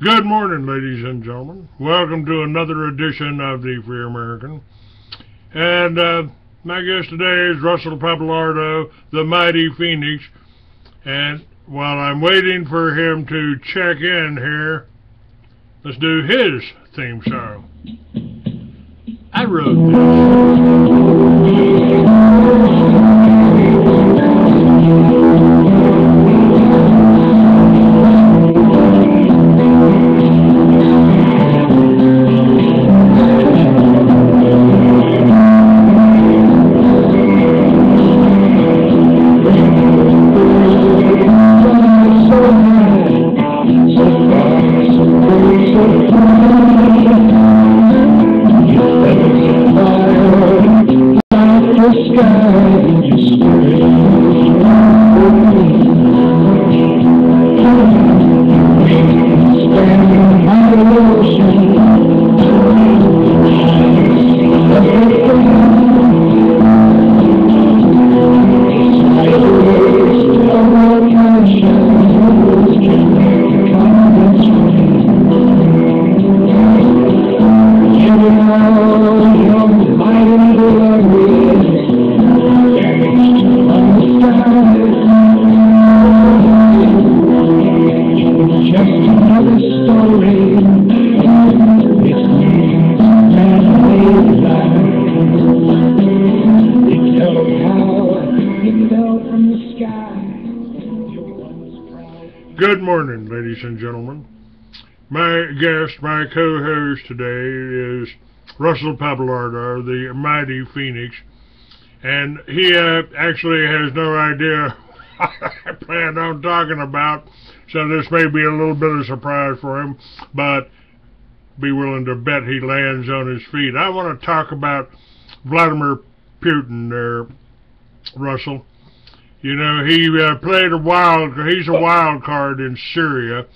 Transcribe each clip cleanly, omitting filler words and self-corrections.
Good morning, ladies and gentlemen. Welcome to another edition of the Free American. And my guest today is Russell Pappalardo, the mighty Phoenix. And while I'm waiting for him to check in here, let's do his theme song. I wrote Good morning, ladies and gentlemen. My guest, my co-host today is Russell Pappalardo, the mighty Phoenix, and he actually has no idea what I planned on talking about, so this may be a little bit of a surprise for him, but be willing to bet he lands on his feet. I want to talk about Vladimir Putin there, Russell. You know, he played he's a wild card in Syria.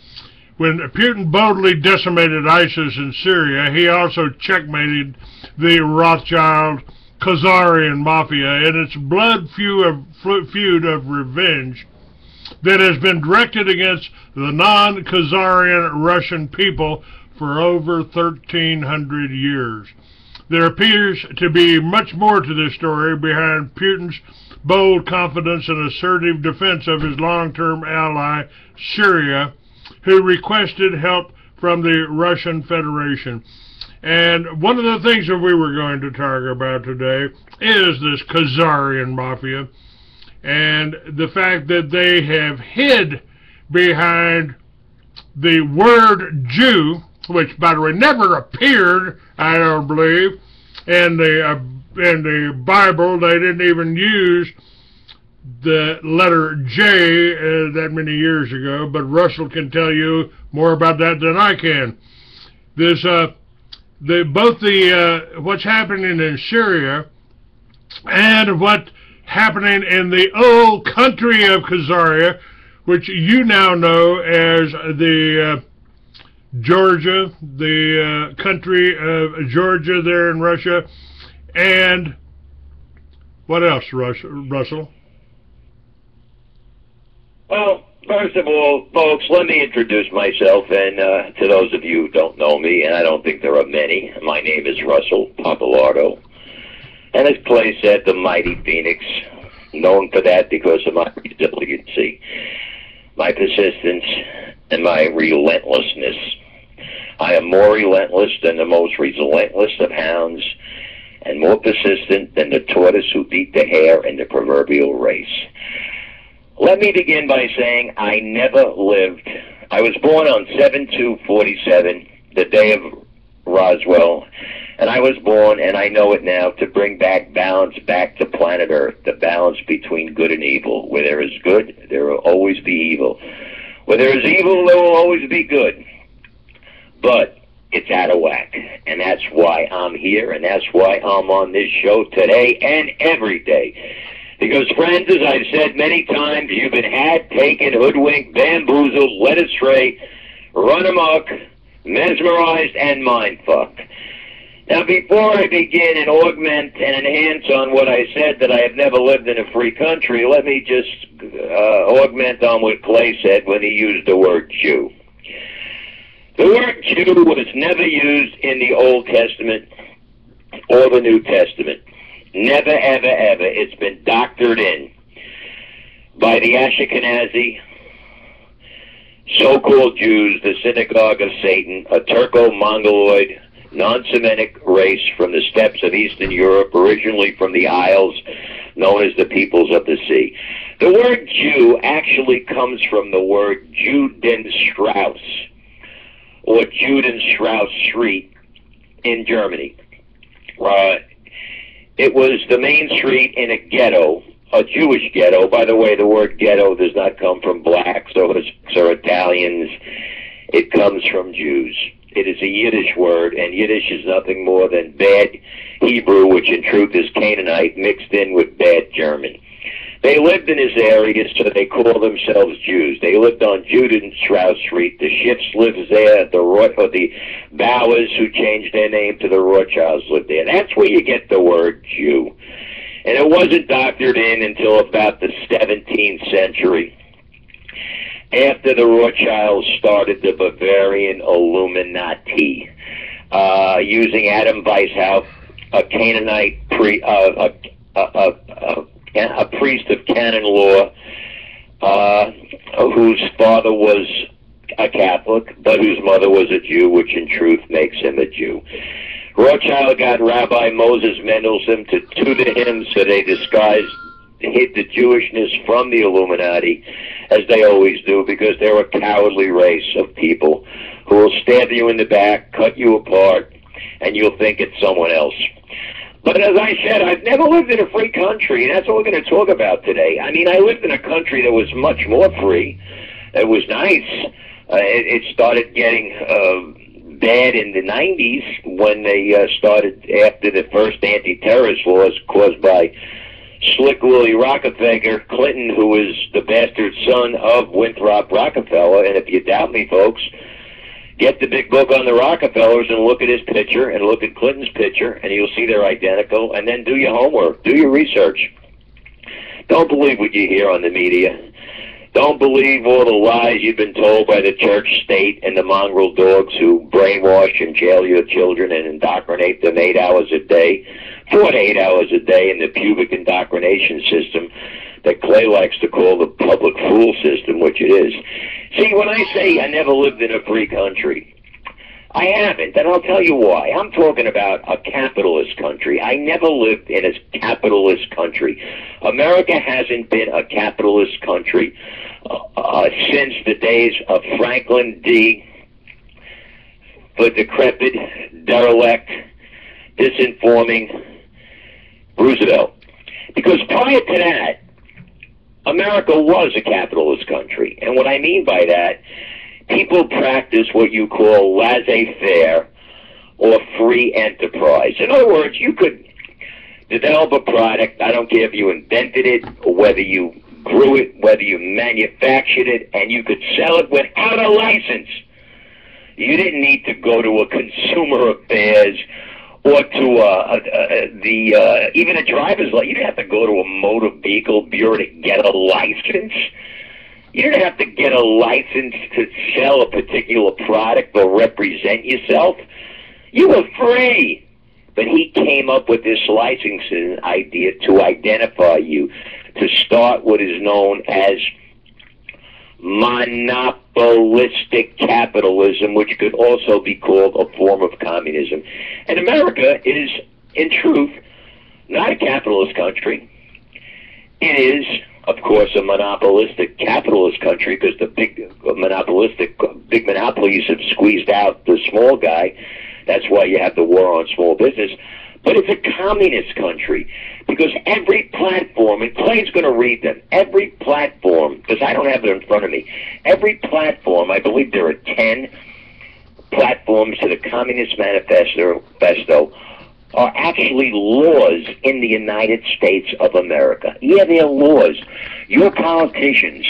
When Putin boldly decimated ISIS in Syria, he also checkmated the Rothschild Khazarian mafia in its blood feud of revenge that has been directed against the non-Khazarian Russian people for over 1,300 years. There appears to be much more to this story behind Putin's bold confidence and assertive defense of his long-term ally, Syria, who requested help from the Russian Federation. And one of the things that we were going to talk about today is this Khazarian mafia and the fact that they have hid behind the word Jew, which, by the way, never appeared, I don't believe, in the Bible. They didn't even use the letter J that many years ago, but Russell can tell you more about that than I can. This, what's happening in Syria and what's happening in the old country of Khazaria, which you now know as the Georgia, the country of Georgia there in Russia, and what else, Russell? Well, first of all, folks, let me introduce myself, and to those of you who don't know me, and I don't think there are many, my name is Russell Pappalardo, and as Clay said, the mighty Phoenix, known for that because of my resiliency, my persistence, and my relentlessness. I am more relentless than the most relentless of hounds, and more persistent than the tortoise who beat the hare in the proverbial race. Let me begin by saying I never lived. I was born on 7/2/47, the day of Roswell, and I was born, and I know it now, to bring back balance back to planet Earth, the balance between good and evil. Where there is good, there will always be evil. Where there is evil, there will always be good. But it's out of whack, and that's why I'm here, and that's why I'm on this show today and every day. Because, friends, as I've said many times, you've been had, taken, hoodwinked, bamboozled, led astray, run amok, mesmerized, and mind-fucked. Now, before I begin and augment and enhance on what I said, that I have never lived in a free country, let me just augment on what Clay said when he used the word Jew. The word Jew was never used in the Old Testament or the New Testament. Never, ever, ever. It's been doctored in by the Ashkenazi so-called Jews, the synagogue of Satan, a Turco-Mongoloid, non-Semitic race from the steppes of Eastern Europe, originally from the Isles, known as the peoples of the sea. The word Jew actually comes from the word Judenstrasse, or Judenstrasse Street in Germany. It was the main street in a ghetto, a Jewish ghetto. By the way, the word ghetto does not come from blacks or Italians. It comes from Jews. It is a Yiddish word, and Yiddish is nothing more than bad Hebrew, which in truth is Canaanite, mixed in with bad German. They lived in this area, so they call themselves Jews. They lived on Judenstrasse Street. The Schiffs lived there. The Bowers, who changed their name to the Rothschilds, lived there. That's where you get the word Jew. And it wasn't doctored in until about the 17th century, after the Rothschilds started the Bavarian Illuminati, using Adam Weishaupt, a Canaanite a priest of canon law, whose father was a Catholic, but whose mother was a Jew, which in truth makes him a Jew. Rothschild got Rabbi Moses Mendelssohn to tutor him, so they hid the Jewishness from the Illuminati, as they always do, because they're a cowardly race of people who will stab you in the back, cut you apart, and you'll think it's someone else. But as I said, I've never lived in a free country, and that's what we're going to talk about today. I mean, I lived in a country that was much more free. It was nice. It started getting bad in the 90s when they started, after the first anti-terrorist laws caused by Slick Willie Rockefeller Clinton, who was the bastard son of Winthrop Rockefeller. And if you doubt me, folks, get the big book on the Rockefellers and look at his picture and look at Clinton's picture, and you'll see they're identical. And then do your homework. Do your research. Don't believe what you hear on the media. Don't believe all the lies you've been told by the church state and the mongrel dogs who brainwash and jail your children and indoctrinate them 8 hours a day, 4 to 8 hours a day in the pubic indoctrination system that Clay likes to call the public fool system, which it is. See, when I say I never lived in a free country, I haven't, and I'll tell you why. I'm talking about a capitalist country. I never lived in a capitalist country. America hasn't been a capitalist country since the days of Franklin D., the decrepit, derelict, disinforming Roosevelt. Because prior to that, America was a capitalist country. And what I mean by that, people practice what you call laissez-faire or free enterprise. In other words, you could develop a product, I don't care if you invented it or whether you grew it, whether you manufactured it, and you could sell it without a license. You didn't need to go to a consumer affairs or to even a driver's license. You didn't have to go to a motor vehicle bureau to get a license. You didn't have to get a license to sell a particular product or represent yourself. You were free. But he came up with this licensing idea to identify you, to start what is known as monopolistic capitalism, which could also be called a form of communism. And America is, in truth, not a capitalist country. It is, of course, a monopolistic capitalist country, because the big monopolies have squeezed out the small guy. That's why you have the war on small business. But it's a communist country, because every platform, and Clay's going to read them, every platform, because I don't have it in front of me, every platform, I believe there are 10 platforms to the Communist Manifesto, are actually laws in the United States of America. Yeah, they're laws. Your politicians,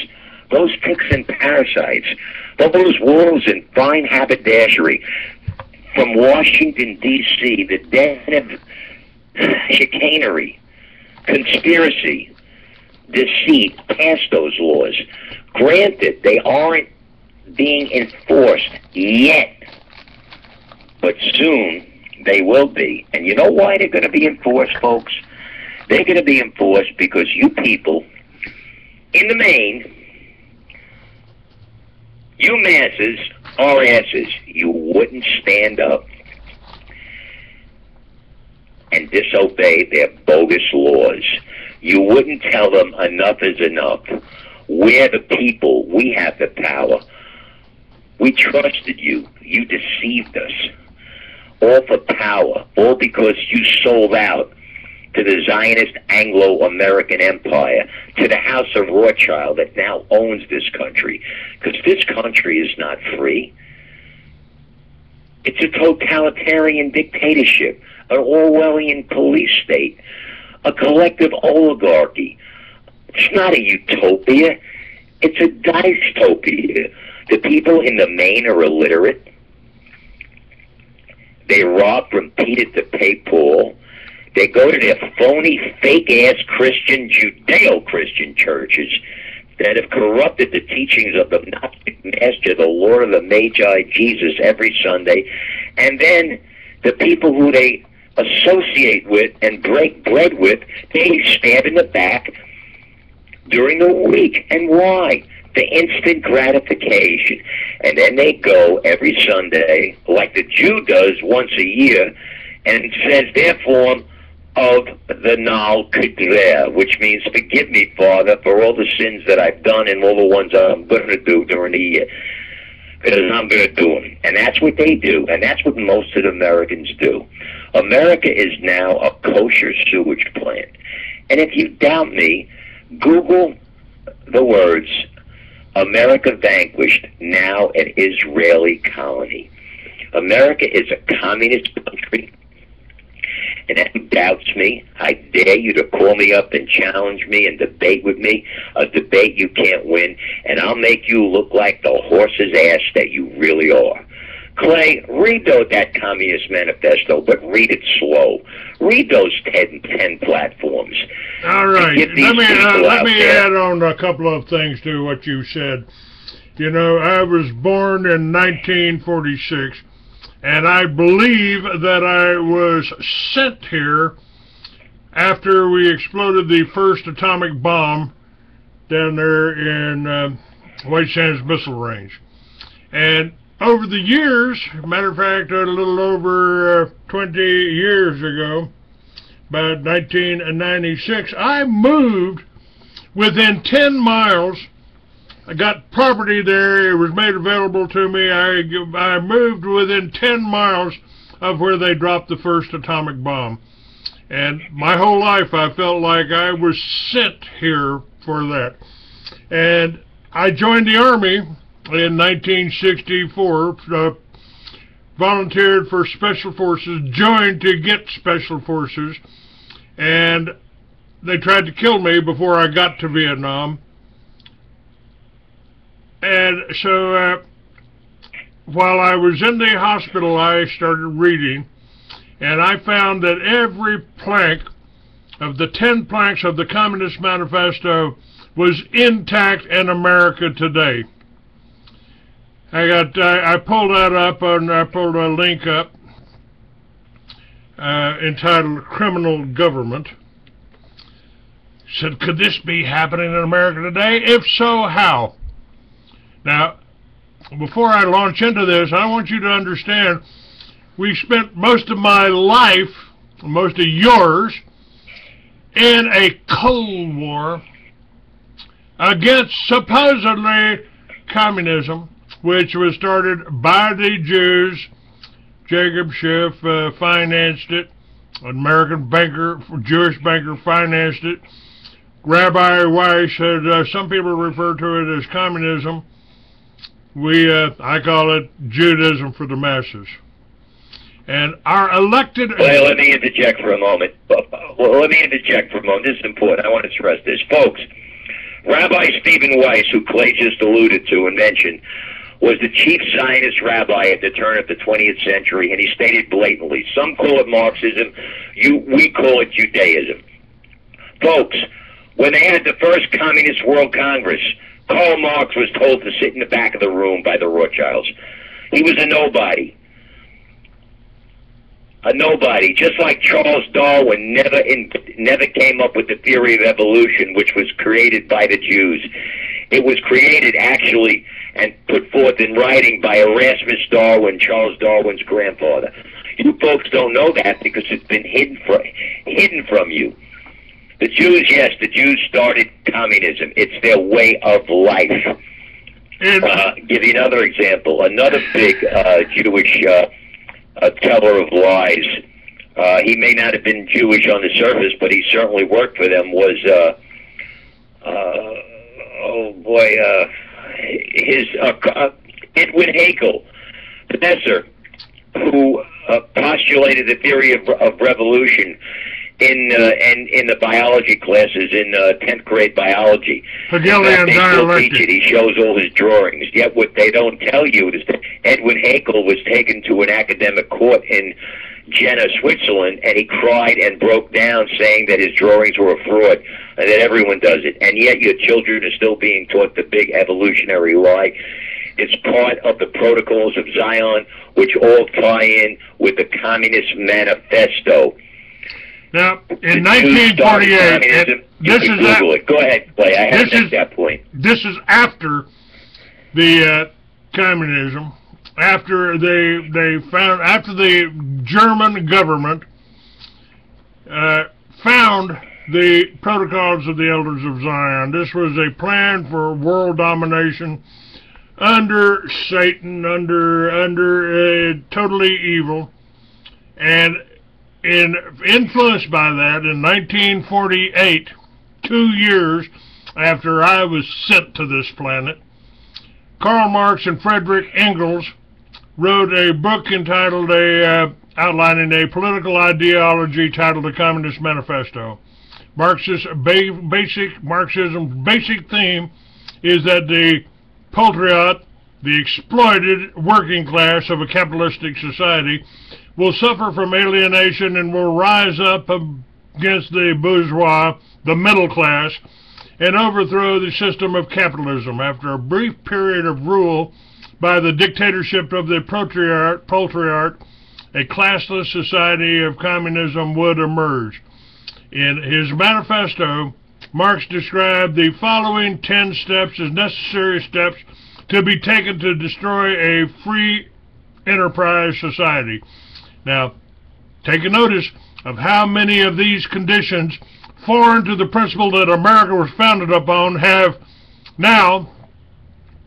those ticks and parasites, those wolves in fine haberdashery from Washington, D.C., the den of chicanery, conspiracy, deceit, passed those laws. Granted, they aren't being enforced yet, but soon they will be. And you know why they're going to be enforced, folks? They're going to be enforced because you people, in the main, you masses are asses. You wouldn't stand up and disobey their bogus laws. You wouldn't tell them enough is enough. We're the people. We have the power. We trusted you. You deceived us. All for power. All because you sold out to the Zionist Anglo-American Empire, to the House of Rothschild that now owns this country. Because this country is not free. It's a totalitarian dictatorship, an Orwellian police state, a collective oligarchy. It's not a utopia. It's a dystopia. The people in the main are illiterate. They rob from Peter to pay Paul. They go to their phony, fake-ass Christian, Judeo-Christian churches that have corrupted the teachings of the Gnostic Master, the Lord of the Magi, Jesus, every Sunday. And then the people who they associate with and break bread with, they stab in the back during the week. And why? The instant gratification. And then they go every Sunday, like the Jew does once a year, and says their form of the Nal Kudrer, which means, forgive me, Father, for all the sins that I've done and all the ones I'm going to do during the year. Because I'm going to do them. And that's what they do. And that's what most of the Americans do. America is now a kosher sewage plant. And if you doubt me, Google the words, America vanquished, now an Israeli colony. America is a communist country. And if you doubts me, I dare you to call me up and challenge me and debate with me, a debate you can't win, and I'll make you look like the horse's ass that you really are. Clay, read that Communist Manifesto, but read it slow. Read those 10 platforms. All right. Let me add on a couple of things to what you said. You know, I was born in 1946. And I believe that I was sent here after we exploded the first atomic bomb down there in White Sands Missile Range. And over the years, matter of fact, a little over 20 years ago, about 1996, I moved within 10 miles. I got property there. It was made available to me. I moved within 10 miles of where they dropped the first atomic bomb. And my whole life I felt like I was sent here for that. And I joined the Army in 1964, volunteered for Special Forces, joined to get Special Forces, and they tried to kill me before I got to Vietnam. And so while I was in the hospital, I started reading, and I found that every plank of the 10 planks of the Communist Manifesto was intact in America today. I pulled that up, and I pulled a link up entitled Criminal Government. Said, could this be happening in America today? If so, how? Now, before I launch into this, I want you to understand, we spent most of my life, most of yours, in a Cold War against supposedly communism, which was started by the Jews. Jacob Schiff financed it. An American banker, Jewish banker, financed it. Rabbi Weiss said, some people refer to it as communism. I call it Judaism for the masses. And our elected... Well, let me interject for a moment. This is important. I want to stress this. Folks, Rabbi Stephen Weiss, who Clay just alluded to and mentioned, was the chief Zionist rabbi at the turn of the 20th century, and he stated blatantly, some call it Marxism, we call it Judaism. Folks, when they had the first Communist World Congress, Karl Marx was told to sit in the back of the room by the Rothschilds. He was a nobody. A nobody, just like Charles Darwin never came up with the theory of evolution, which was created by the Jews. It was created, actually, and put forth in writing by Erasmus Darwin, Charles Darwin's grandfather. You folks don't know that because it's been hidden from you. The Jews, yes, the Jews started communism. It's their way of life. Give you another example. Another big Jewish teller of lies. He may not have been Jewish on the surface, but he certainly worked for them. Was Edwin Hegel, professor, who postulated the theory of revolution in the biology classes in 10th grade biology. Hegelian dialectic. He shows all his drawings. Yet what they don't tell you is that Edwin Hegel was taken to an academic court in Jena, Switzerland, and he cried and broke down, saying that his drawings were a fraud and that everyone does it. And yet your children are still being taught the big evolutionary lie. It's part of the Protocols of Zion, which all tie in with the Communist Manifesto. Now, in 1948, this is go ahead, Clay. I have to make that point. This is after the communism, after the German government found the Protocols of the Elders of Zion. This was a plan for world domination under Satan, under totally evil, and influenced by that, in 1948, 2 years after I was sent to this planet, Karl Marx and Friedrich Engels wrote a book entitled outlining a political ideology titled The Communist Manifesto. Marxism's basic theme is that the proletariat, the exploited working class of a capitalistic society, will suffer from alienation and will rise up against the bourgeois, the middle class, and overthrow the system of capitalism. After a brief period of rule by the dictatorship of the proletariat, a classless society of communism would emerge. In his manifesto, Marx described the following 10 steps as necessary steps to be taken to destroy a free enterprise society. Now, take a notice of how many of these conditions, foreign to the principle that America was founded upon, have now,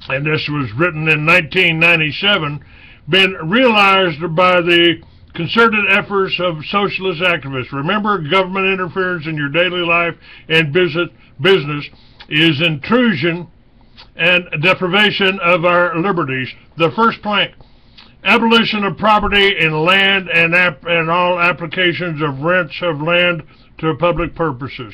and this was written in 1997, been realized by the concerted efforts of socialist activists. Remember, government interference in your daily life and business is intrusion and deprivation of our liberties. The first plank: abolition of property in land and all applications of rents of land to public purposes.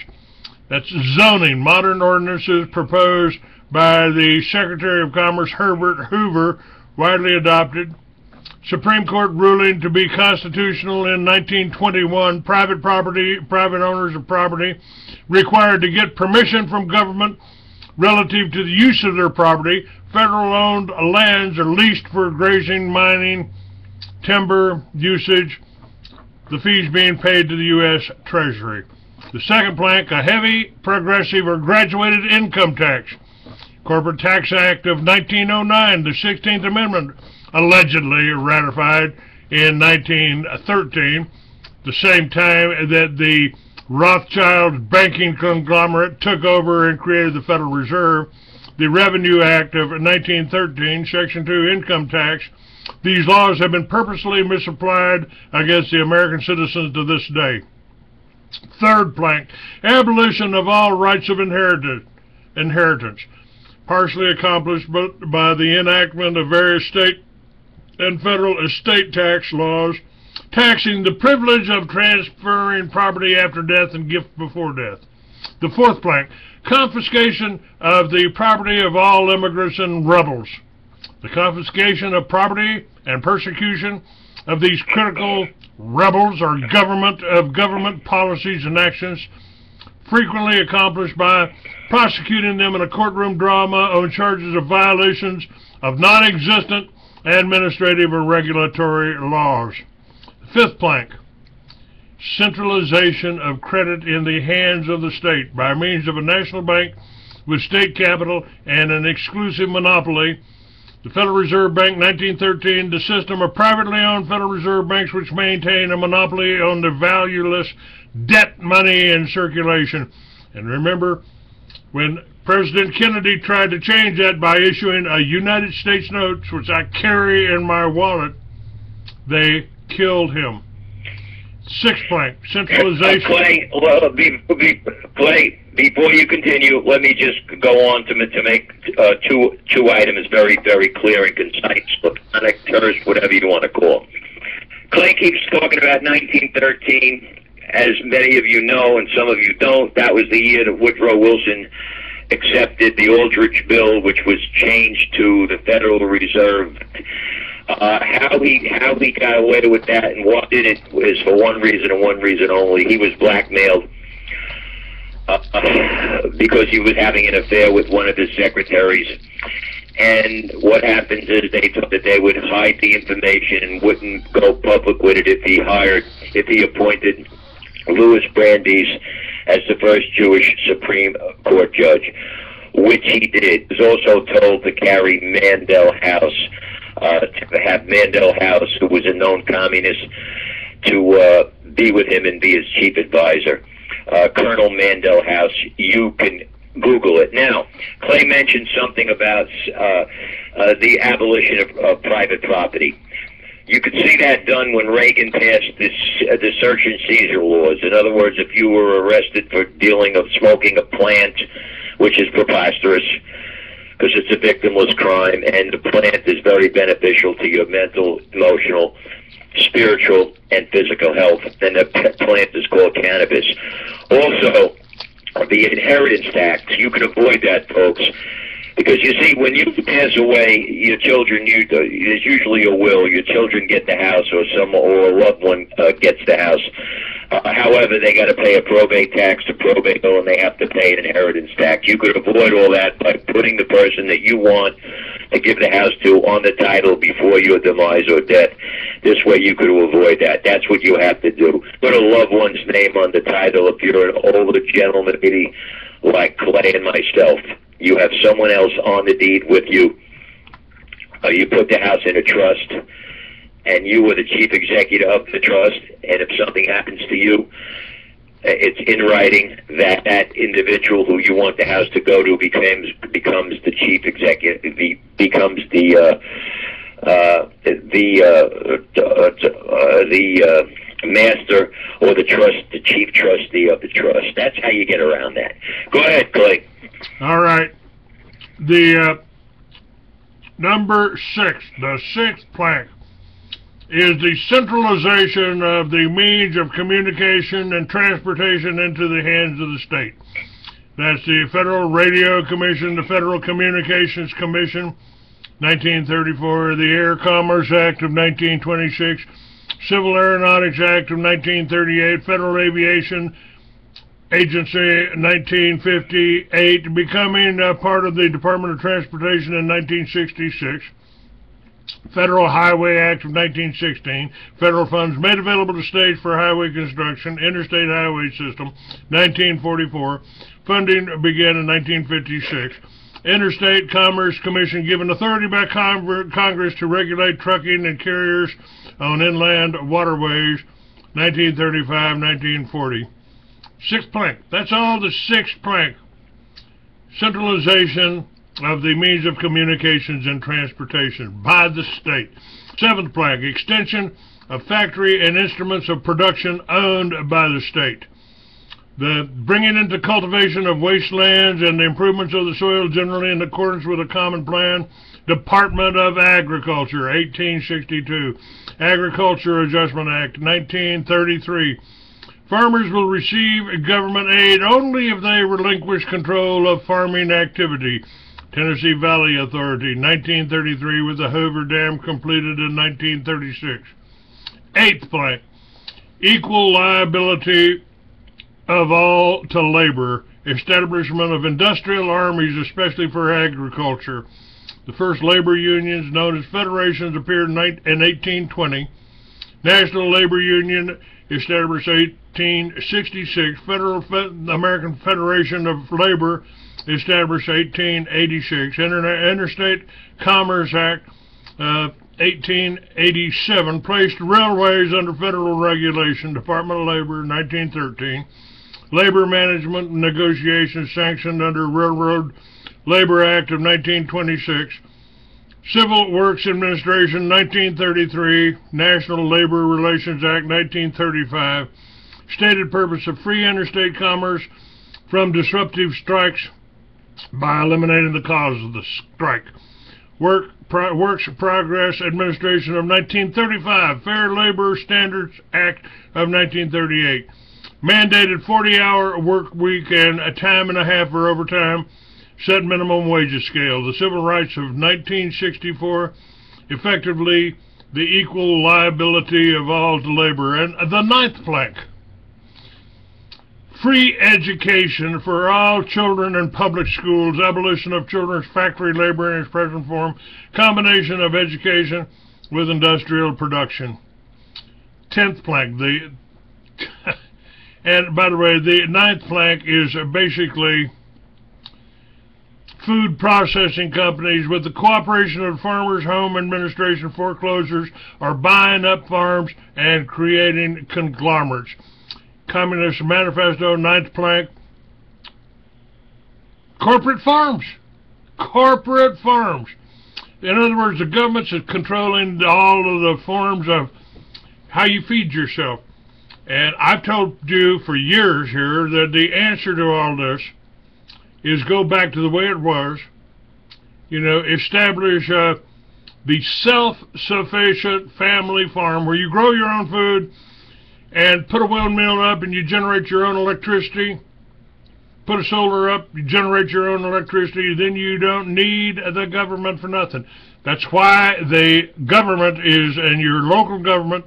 That's zoning. Modern ordinances proposed by the Secretary of Commerce Herbert Hoover, widely adopted. Supreme Court ruling to be constitutional in 1921. Private owners of property required to get permission from government relative to the use of their property. Federal-owned lands are leased for grazing, mining, timber usage, the fees being paid to the U.S. Treasury. The second plank: a heavy, progressive, or graduated income tax. Corporate Tax Act of 1909, the 16th Amendment, allegedly ratified in 1913, the same time that the Rothschild banking conglomerate took over and created the Federal Reserve. The Revenue Act of 1913, Section 2, income tax. These laws have been purposely misapplied against the American citizens to this day. Third plank: abolition of all rights of inheritance, partially accomplished by the enactment of various state and federal estate tax laws, taxing the privilege of transferring property after death and gift before death. The fourth plank: confiscation of the property of all immigrants and rebels. The confiscation of property and persecution of these critical rebels or government policies and actions, frequently accomplished by prosecuting them in a courtroom drama on charges of violations of non-existent administrative or regulatory laws. Fifth plank, centralization of credit in the hands of the state by means of a national bank with state capital and an exclusive monopoly. The Federal Reserve Bank, 1913, the system of privately owned Federal Reserve banks which maintain a monopoly on the valueless debt money in circulation. And remember, when President Kennedy tried to change that by issuing a United States notes, which I carry in my wallet, they killed him. Sixth plank, centralization. Clay, well, Clay, before you continue, let me just go on to make two items very, very clear and concise, laconic, terse, whatever you want to call them. Clay keeps talking about 1913. As many of you know, and some of you don't, that was the year that Woodrow Wilson accepted the Aldrich Bill, which was changed to the Federal Reserve. How he got away with that and what did it is for one reason and one reason only. He was blackmailed because he was having an affair with one of his secretaries. And what happens is they thought that they would hide the information and wouldn't go public with it if he appointed Louis Brandeis as the first Jewish Supreme Court judge, which he did. He was also told to carry Mandel House, to have Mandel House, who was a known communist, to be with him and be his chief advisor. Colonel Mandel House, you can Google it. Now, Clay mentioned something about the abolition of private property. You could see that done when Reagan passed the search and seizure laws. In other words, if you were arrested for smoking a plant, which is preposterous, because it's a victimless crime, and the plant is very beneficial to your mental, emotional, spiritual, and physical health, and the plant is called cannabis. Also, the inheritance tax, you can avoid that, folks, because you see, when you pass away, your children, there's usually a will, your children get the house, or a loved one gets the house. However, they got to pay a probate tax to probate, and they have to pay an inheritance tax. You could avoid all that by putting the person that you want to give the house to on the title before your demise or death. This way you could avoid that. That's what you have to do. Put a loved one's name on the title if you're an older gentleman, maybe like Clay and myself. You have someone else on the deed with you. You put the house in a trust, and you are the chief executive of the trust, and if something happens to you, it's in writing that that individual who you want the house to go to becomes the chief executive, becomes the master or the chief trustee of the trust. That's how you get around that. Go ahead, Clay. All right. The number 6, the sixth plank, is the centralization of the means of communication and transportation into the hands of the state. That's the Federal Radio Commission, the Federal Communications Commission, 1934, the Air Commerce Act of 1926, Civil Aeronautics Act of 1938, Federal Aviation Agency 1958, becoming part of the Department of Transportation in 1966. Federal Highway Act of 1916, federal funds made available to states for highway construction, interstate highway system, 1944, funding began in 1956, Interstate Commerce Commission given authority by Congress to regulate trucking and carriers on inland waterways, 1935-1940. Sixth plank, that's all the sixth plank. Centralization of the means of communications and transportation by the state. Seventh plank, extension of factory and instruments of production owned by the state. The bringing into cultivation of wastelands and the improvements of the soil generally in accordance with a common plan. Department of Agriculture, 1862. Agriculture Adjustment Act, 1933. Farmers will receive government aid only if they relinquish control of farming activity. Tennessee Valley Authority, 1933, with the Hoover Dam completed in 1936. Eighth plank, equal liability of all to labor establishment of industrial armies, especially for agriculture. The first labor unions, known as federations, appeared in 1820. National Labor Union, established 1866. American Federation of Labor, established 1886. Interstate Commerce Act, 1887, placed railways under federal regulation. Department of Labor, 1913. Labor Management Negotiations sanctioned under Railroad Labor Act of 1926. Civil Works Administration, 1933. National Labor Relations Act, 1935. Stated purpose of free interstate commerce from disruptive strikes by eliminating the cause of the strike. Works Progress Administration of 1935. Fair Labor Standards Act of 1938. Mandated 40-hour work week and a time and a half for overtime. Set minimum wages scale. The Civil Rights of 1964, effectively the equal liability of all to labor. And the ninth plank, free education for all children in public schools, abolition of children's factory labor in its present form, combination of education with industrial production. 10th plank, and by the way, the ninth plank is basically food processing companies with the cooperation of Farmers Home Administration foreclosures are buying up farms and creating conglomerates. Communist Manifesto, ninth plank, corporate farms. Corporate farms. In other words, the government's controlling all of the forms of how you feed yourself. And I've told you for years here that the answer to all this is go back to the way it was, establish the self-sufficient family farm where you grow your own food and put a windmill up and you generate your own electricity, put a solar up, you generate your own electricity, then you don't need the government for nothing. That's why the government is, and your local government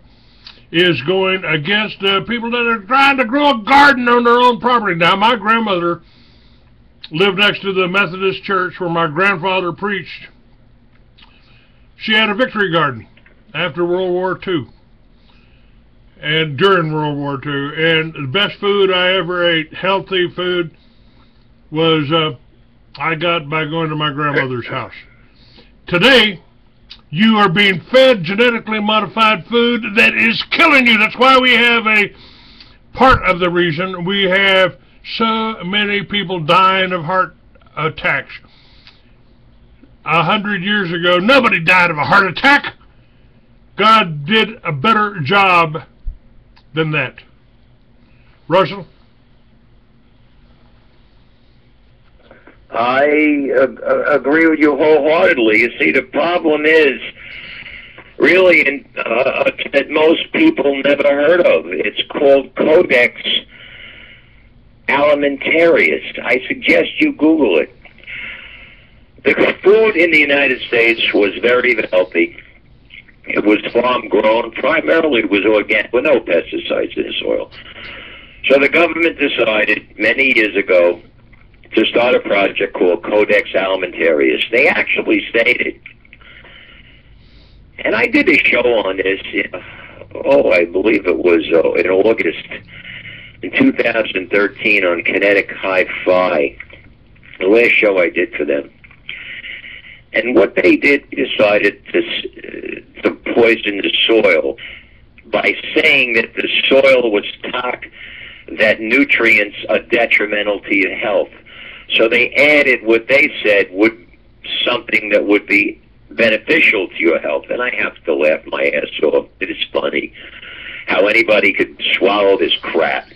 is going against people that are trying to grow a garden on their own property. Now, my grandmother lived next to the Methodist church where my grandfather preached. She had a victory garden after World War II and during World War II. And the best food I ever ate, healthy food, was I got by going to my grandmother's house. Today, you are being fed genetically modified food that is killing you. That's why we have part of the reason we have so many people dying of heart attacks. 100 years ago, nobody died of a heart attack. God did a better job than that. Russell? I agree with you wholeheartedly. You see, the problem is really that most people never heard of. It's called Codex Alimentarius. I suggest you Google it. The food in the United States was very healthy. It was farm grown. Primarily it was organic, with no pesticides in the soil. So the government decided many years ago to start a project called Codex Alimentarius. They actually stated, and I did a show on this, I believe it was in August in 2013 on Kinetic Hi-Fi, the last show I did for them. And what they did, decided to poison the soil by saying that the soil was toxic, that nutrients are detrimental to your health. So they added what they said would something that would be beneficial to your health. And I have to laugh my ass off. It is funny how anybody could swallow this crap.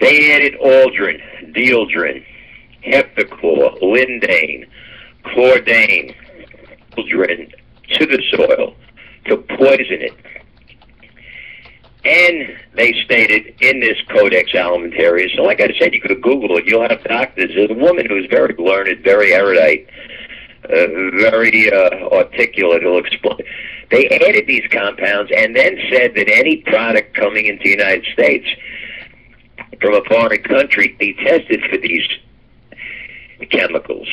They added aldrin, dieldrin, heptachlor, lindane, chlordane, aldrin to the soil to poison it. And they stated in this Codex Alimentarius, so like I said, you could Google it, you'll have doctors. There's a woman who's very learned, very erudite, very articulate, who'll explain. They added these compounds and then said that any product coming into the United States from a foreign country be tested for these chemicals.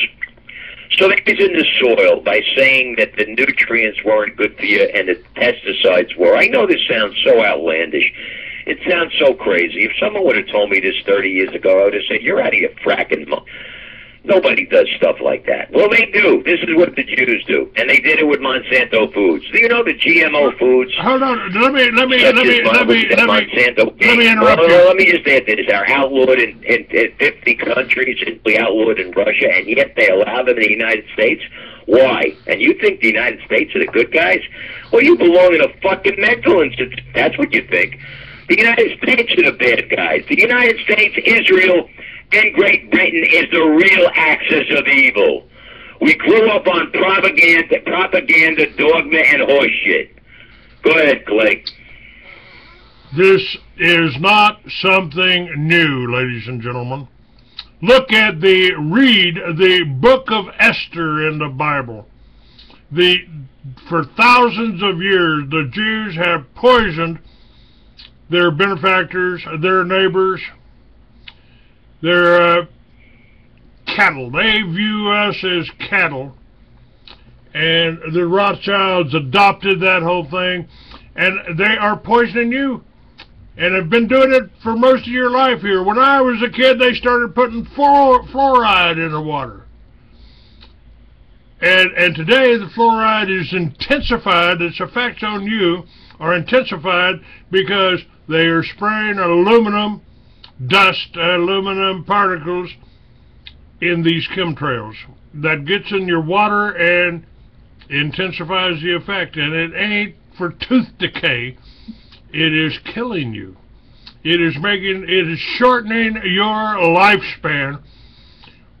So they poisoned the soil by saying that the nutrients weren't good for you and the pesticides were. I know this sounds so outlandish. It sounds so crazy. If someone would have told me this 30 years ago, I would have said, you're out of your fracking mind. Nobody does stuff like that. Well, they do. This is what the Jews do, and they did it with Monsanto foods. Do you know the GMO foods? Hold on. Let me interrupt you. Well, let me just add this: they're outlawed in 50 countries, and we outlawed in Russia, and yet they allow them in the United States. Why? And you think the United States are the good guys? Well, you belong in a fucking mental institute. That's what you think. The United States are the bad guys. The United States, Israel, and Great Britain is the real axis of evil. We grew up on propaganda, dogma, and horseshit. Go ahead, Clay. This is not something new, ladies and gentlemen. Read the book of Esther in the Bible. For thousands of years, the Jews have poisoned their benefactors, their neighbors, their cattle. They view us as cattle, and the Rothschilds adopted that whole thing, and they are poisoning you, and have been doing it for most of your life here. When I was a kid, they started putting fluoride in the water, and today the fluoride is intensified. Its effects on you are intensified because they are spraying aluminum dust, aluminum particles in these chemtrails. That gets in your water and intensifies the effect. And it ain't for tooth decay. It is killing you. It is shortening your lifespan.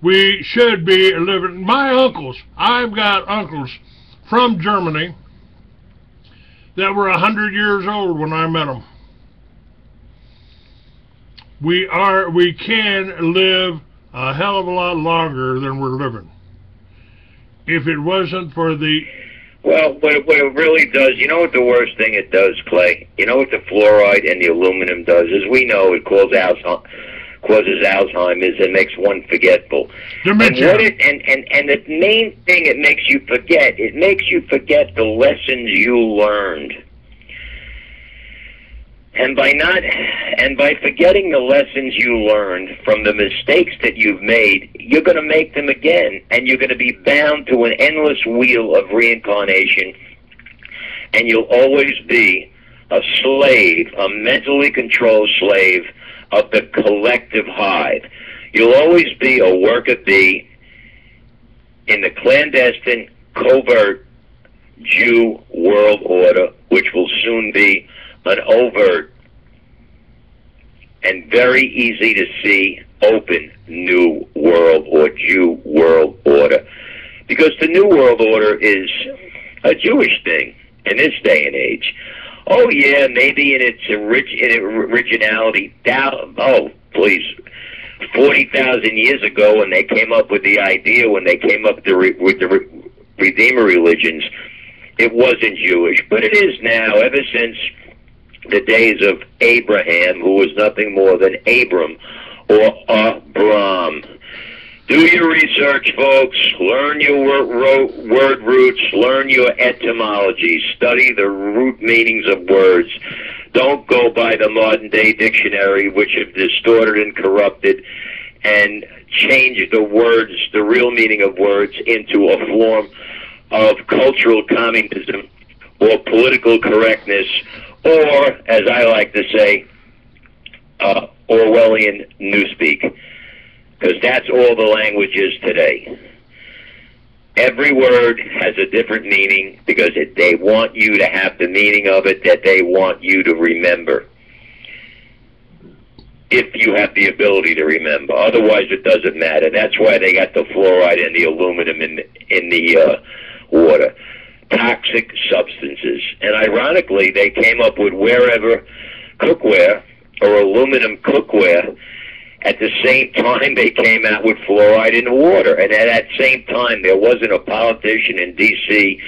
We should be living. My uncles, I've got uncles from Germany that were 100 years old when I met them. We can live a hell of a lot longer than we're living. If it wasn't for the... Well, what it really does, you know what the worst thing it does, Clay? You know what the fluoride and the aluminum does? As we know, it causes Alzheimer's and makes one forgetful. Dementia. And the main thing it makes you forget the lessons you learned. And by forgetting the lessons you learned from the mistakes that you've made, you're going to make them again, and you're going to be bound to an endless wheel of reincarnation, and you'll always be a slave, a mentally controlled slave of the collective hive. You'll always be a worker bee in the clandestine, covert Jew world order, which will soon be an overt and very easy to see open new world or Jew world order. Because the new world order is a Jewish thing in this day and age. Oh yeah, maybe in its originality, 40,000 years ago when they came up with the idea, when they came up with the Redeemer religions, it wasn't Jewish, but it is now, ever since the days of Abraham, who was nothing more than Abram or Abram. Do your research, folks. Learn your word roots. Learn your etymology. Study the root meanings of words. Don't go by the modern-day dictionary, which have distorted and corrupted and changed the words, the real meaning of words, into a form of cultural communism or political correctness, or, as I like to say, Orwellian newspeak, because that's all the language is today. Every word has a different meaning because they want you to have the meaning of it that they want you to remember, if you have the ability to remember. Otherwise, it doesn't matter. That's why they got the fluoride and the aluminum in the water. Toxic substances. And ironically, they came up with wherever cookware or aluminum cookware at the same time they came out with fluoride in the water. And at that same time, there wasn't a politician in D.C.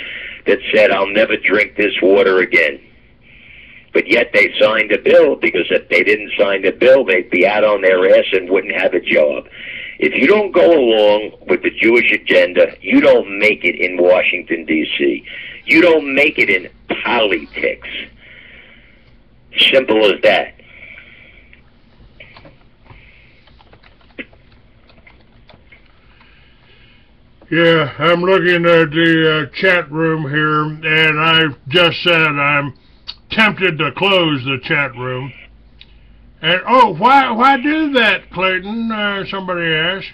that said, I'll never drink this water again. But yet they signed a bill, because if they didn't sign the bill, they'd be out on their ass and wouldn't have a job. If you don't go along with the Jewish agenda, you don't make it in Washington, D.C. You don't make it in politics. Simple as that. Yeah, I'm looking at the chat room here, and I've just said I'm tempted to close the chat room. And, oh, why do that, Clayton? Somebody asked.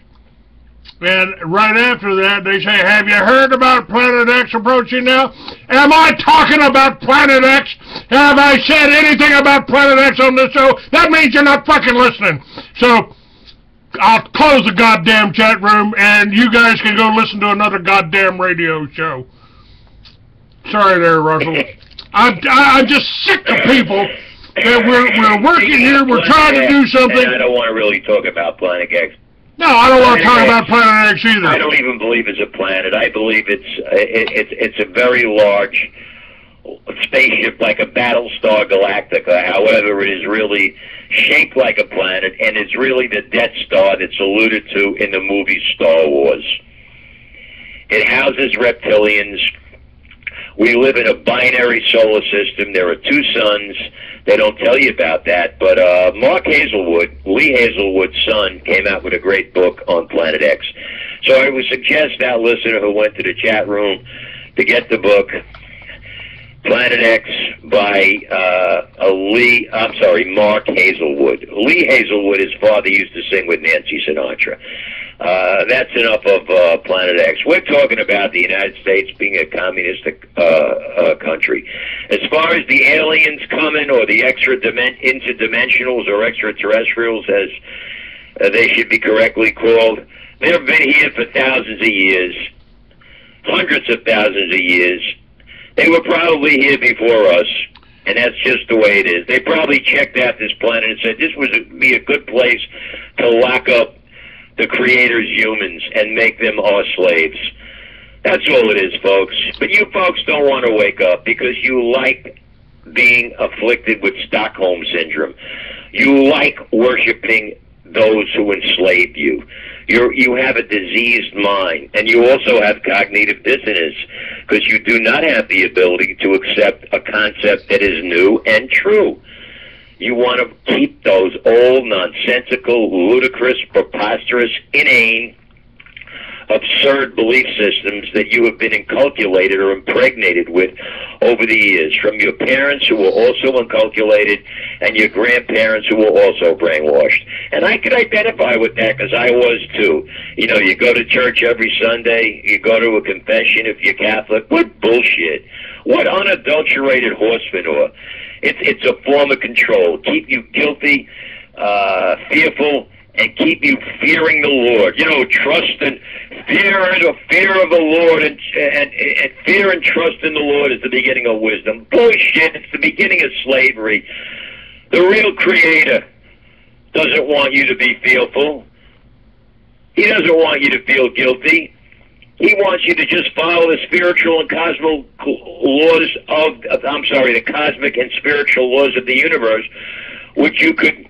And right after that, they say, have you heard about Planet X approaching now? Am I talking about Planet X? Have I said anything about Planet X on this show? That means you're not fucking listening. So, I'll close the goddamn chat room, and you guys can go listen to another goddamn radio show. Sorry there, Russell. I'm just sick of people that we're working here, we're trying to do something. And I don't want to really talk about Planet X. No, I don't want to talk about Planet X either. I don't even believe it's a planet. I believe it's a very large spaceship, like a Battlestar Galactica. However, it is really shaped like a planet, and it's really the Death Star that's alluded to in the movie Star Wars. It houses reptilians. We live in a binary solar system. There are two suns. They don't tell you about that, but Lee Hazelwood's son, came out with a great book on Planet X. So I would suggest that listener who went to the chat room to get the book, Planet X, by Mark Hazelwood. Lee Hazelwood, his father used to sing with Nancy Sinatra. That's enough of Planet X. We're talking about the United States being a communistic country. As far as the aliens coming, or the interdimensionals or extraterrestrials, as they should be correctly called, they've been here for thousands of years, hundreds of thousands of years. They were probably here before us, and that's just the way it is. They probably checked out this planet and said this would be a good place to lock up the Creator's humans and make them our slaves. That's all it is, folks. But you folks don't want to wake up because you like being afflicted with Stockholm Syndrome. You like worshiping those who enslaved you. You have a diseased mind, and you also have cognitive dissonance because you do not have the ability to accept a concept that is new and true. You want to keep those old, nonsensical, ludicrous, preposterous, inane, absurd belief systems that you have been inculcated or impregnated with over the years, from your parents who were also inculcated and your grandparents who were also brainwashed. And I could identify with that because I was too. You know, you go to church every Sunday, you go to a confession if you're Catholic. What bullshit. What unadulterated horse manure. It's a form of control. Keep you guilty, fearful, and keep you fearing the Lord. You know, trust and fear of the Lord, and fear and trust in the Lord is the beginning of wisdom. Bullshit! It's the beginning of slavery. The real Creator doesn't want you to be fearful. He doesn't want you to feel guilty. He wants you to just follow the spiritual and cosmic laws the cosmic and spiritual laws of the universe, which you could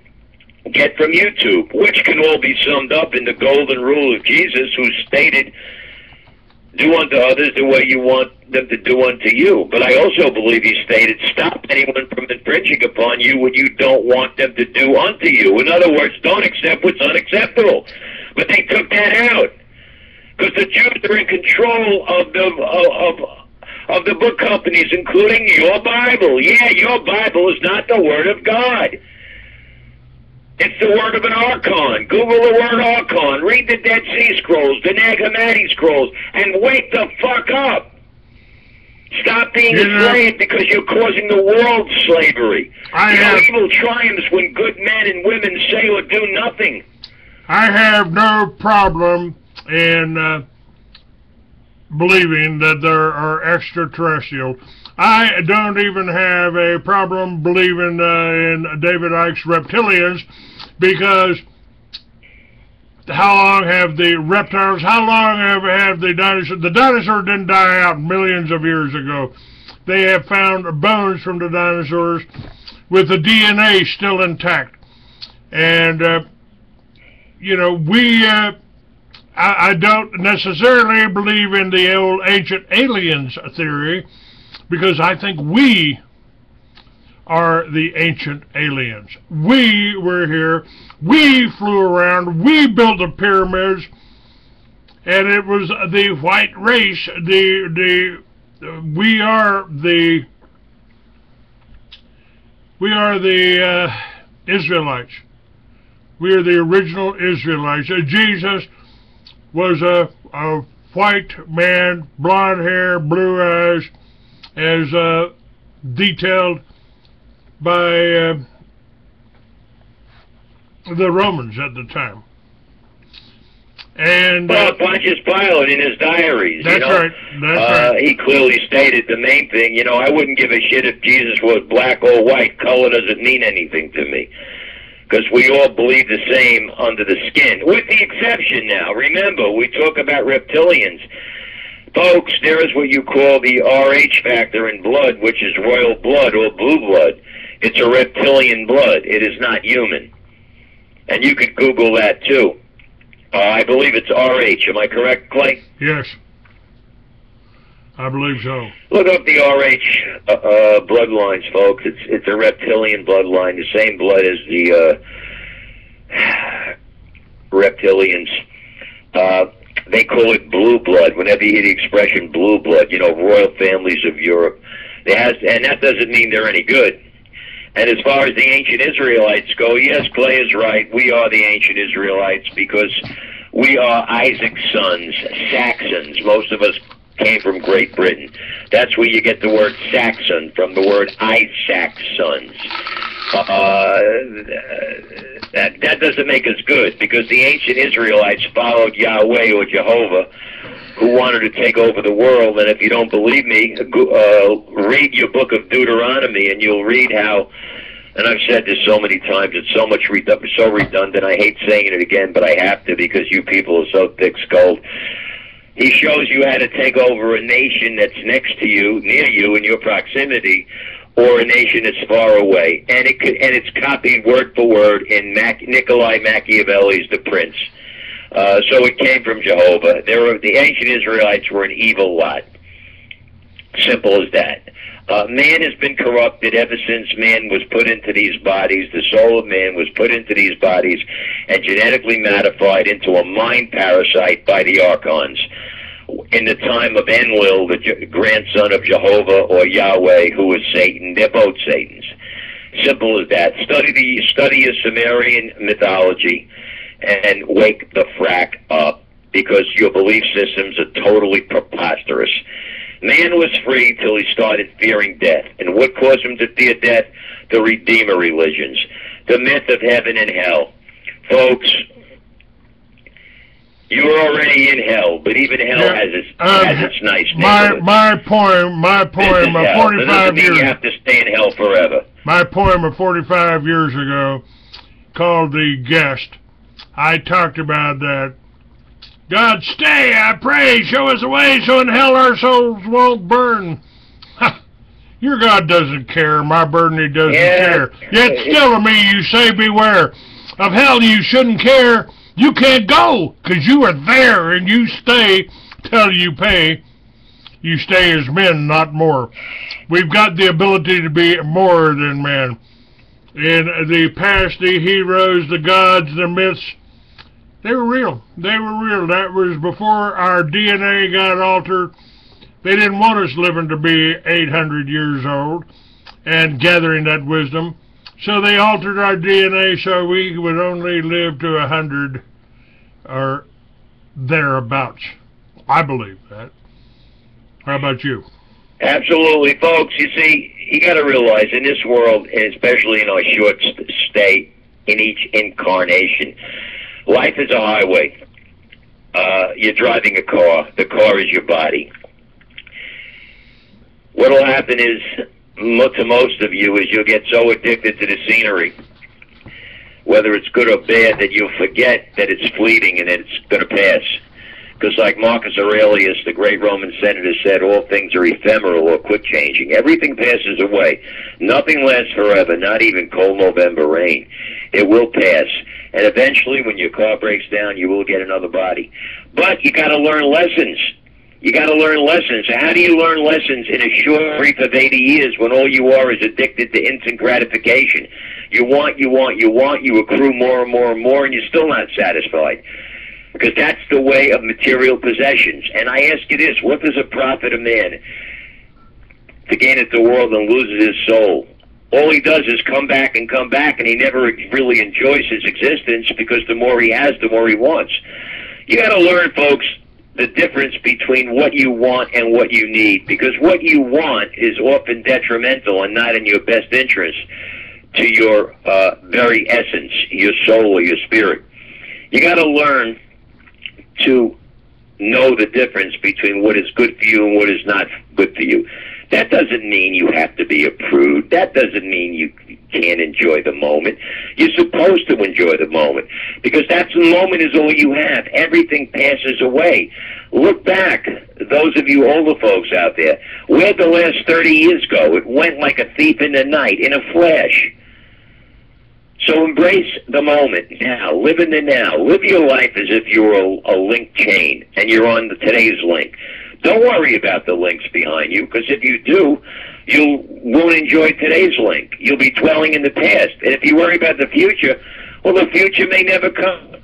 get from YouTube, which can all be summed up in the golden rule of Jesus, who stated, do unto others the way you want them to do unto you. But I also believe he stated, stop anyone from infringing upon you what you don't want them to do unto you. In other words, don't accept what's unacceptable. But they took that out, because the Jews are in control of the book companies, including your Bible. Yeah, your Bible is not the Word of God. It's the word of an archon. Google the word archon. Read the Dead Sea Scrolls, the Nag Hammadi Scrolls, and wake the fuck up. Stop being a slave because you're causing the world slavery. Evil triumphs when good men and women say or do nothing. I have no problem in believing that there are extraterrestrials. I don't even have a problem believing in David Icke's reptilians, because how long have the reptiles, how long have the dinosaurs? The dinosaurs didn't die out millions of years ago. they have found bones from the dinosaurs with the DNA still intact. And, you know, I don't necessarily believe in the old ancient aliens theory, because I think we are the ancient aliens. We were here, we flew around, we built the pyramids, and it was the white race, we are the Israelites. We are the original Israelites. Jesus was a white man, blonde hair, blue eyes, as detailed by the Romans at the time. And Pontius Pilate in his diaries, that's right. That's right. He clearly stated the main thing. You know, I wouldn't give a shit if Jesus was black or white. Color doesn't mean anything to me, because we all believe the same under the skin, with the exception now. Remember, we talk about reptilians. Folks, there is what you call the RH factor in blood, which is royal blood or blue blood. It's a reptilian blood. It is not human. And you could Google that, too. I believe it's RH. Am I correct, Clay? Yes. I believe so. Look up the RH bloodlines, folks. It's a reptilian bloodline, the same blood as the reptilians. They call it blue blood. Whenever you hear the expression blue blood, you know, royal families of Europe. And that doesn't mean they're any good. And as far as the ancient Israelites go, yes, Clay is right. We are the ancient Israelites because we are Isaac's sons, Saxons. Most of us came from Great Britain. That's where you get the word Saxon, from the word Isaac's sons. That doesn't make us good, because the ancient Israelites followed Yahweh or Jehovah, who wanted to take over the world. And if you don't believe me, read your book of Deuteronomy, and you'll read how, and I've said this so many times, it's so redundant, I hate saying it again, but I have to, because you people are so thick-skulled. He shows you how to take over a nation that's next to you, near you, in your proximity, or a nation that's far away. And it's copied word for word in Nikolai Machiavelli's The Prince. So it came from Jehovah. The ancient Israelites were an evil lot. Simple as that. Man has been corrupted ever since man was put into these bodies. The soul of man was put into these bodies and genetically modified into a mind parasite by the archons. In the time of Enlil, the grandson of Jehovah, or Yahweh, who was Satan. They're both Satans. Simple as that. Study your Sumerian mythology and wake the frack up, because your belief systems are totally preposterous. Man was free till he started fearing death. And what caused him to fear death? The Redeemer religions. The myth of heaven and hell. Folks, you're already in hell, but even hell has its nice neighborhood. My poem of 45 years. You have to stay in hell forever. My poem of 45 years ago, called The Guest, I talked about that. God, stay, I pray, show us the way, so in hell our souls won't burn. Your God doesn't care, my burden he doesn't care. Yet still to me you say beware. Of hell you shouldn't care. You can't go, 'cause you are there, and you stay till you pay. You stay as men, not more. We've got the ability to be more than men. In the past, the heroes, the gods, the myths, they were real. They were real. That was before our DNA got altered. They didn't want us living to be 800 years old and gathering that wisdom. So they altered our DNA so we would only live to 100 or thereabouts. I believe that. How about you? Absolutely, folks. You see, you got to realize in this world, and especially in our short stay in each incarnation, life is a highway. You're driving a car. The car is your body. What will happen is, to most of you, is you'll get so addicted to the scenery, whether it's good or bad, that you'll forget that it's fleeting and that it's going to pass. Because like Marcus Aurelius, the great Roman senator, said, all things are ephemeral or quick changing. Everything passes away. Nothing lasts forever, not even cold November rain. It will pass. And eventually, when your car breaks down, you will get another body. But you got to learn lessons. You got to learn lessons. So how do you learn lessons in a short brief of 80 years when all you are is addicted to instant gratification? You want, you accrue more and more and more, and you're still not satisfied. Because that's the way of material possessions. And I ask you this, what does it profit a man to gain the world and loses his soul? All he does is come back, and he never really enjoys his existence, because the more he has, the more he wants. You got to learn, folks, the difference between what you want and what you need, because what you want is often detrimental and not in your best interest to your very essence, your soul or your spirit. You got to learn to know the difference between what is good for you and what is not good for you. That doesn't mean you have to be a prude. That doesn't mean you can't enjoy the moment. You're supposed to enjoy the moment, because that moment is all you have. Everything passes away. Look back, those of you older folks out there, where'd the last 30 years go? It went like a thief in the night, in a flash. So embrace the moment now. Live in the now. Live your life as if you're a link chain and you're on today's link. Don't worry about the links behind you, because if you do, you won't enjoy today's link. You'll be dwelling in the past. And if you worry about the future, well, the future may never come.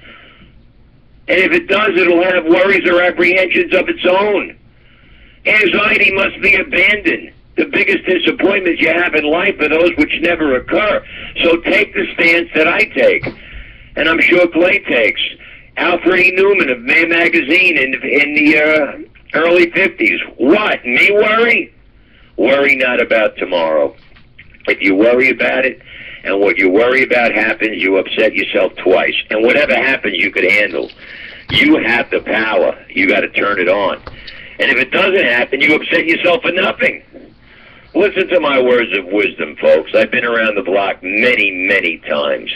And if it does, it'll have worries or apprehensions of its own. Anxiety must be abandoned. The biggest disappointments you have in life are those which never occur. So take the stance that I take, and I'm sure Clay takes. Alfred E. Newman of May Magazine in the early 50s. What? Me worry? Worry not about tomorrow. If you worry about it, and what you worry about happens, you upset yourself twice. And whatever happens, you could handle. You have the power. You got to turn it on. And if it doesn't happen, you upset yourself for nothing. Listen to my words of wisdom, folks. I've been around the block many, many times.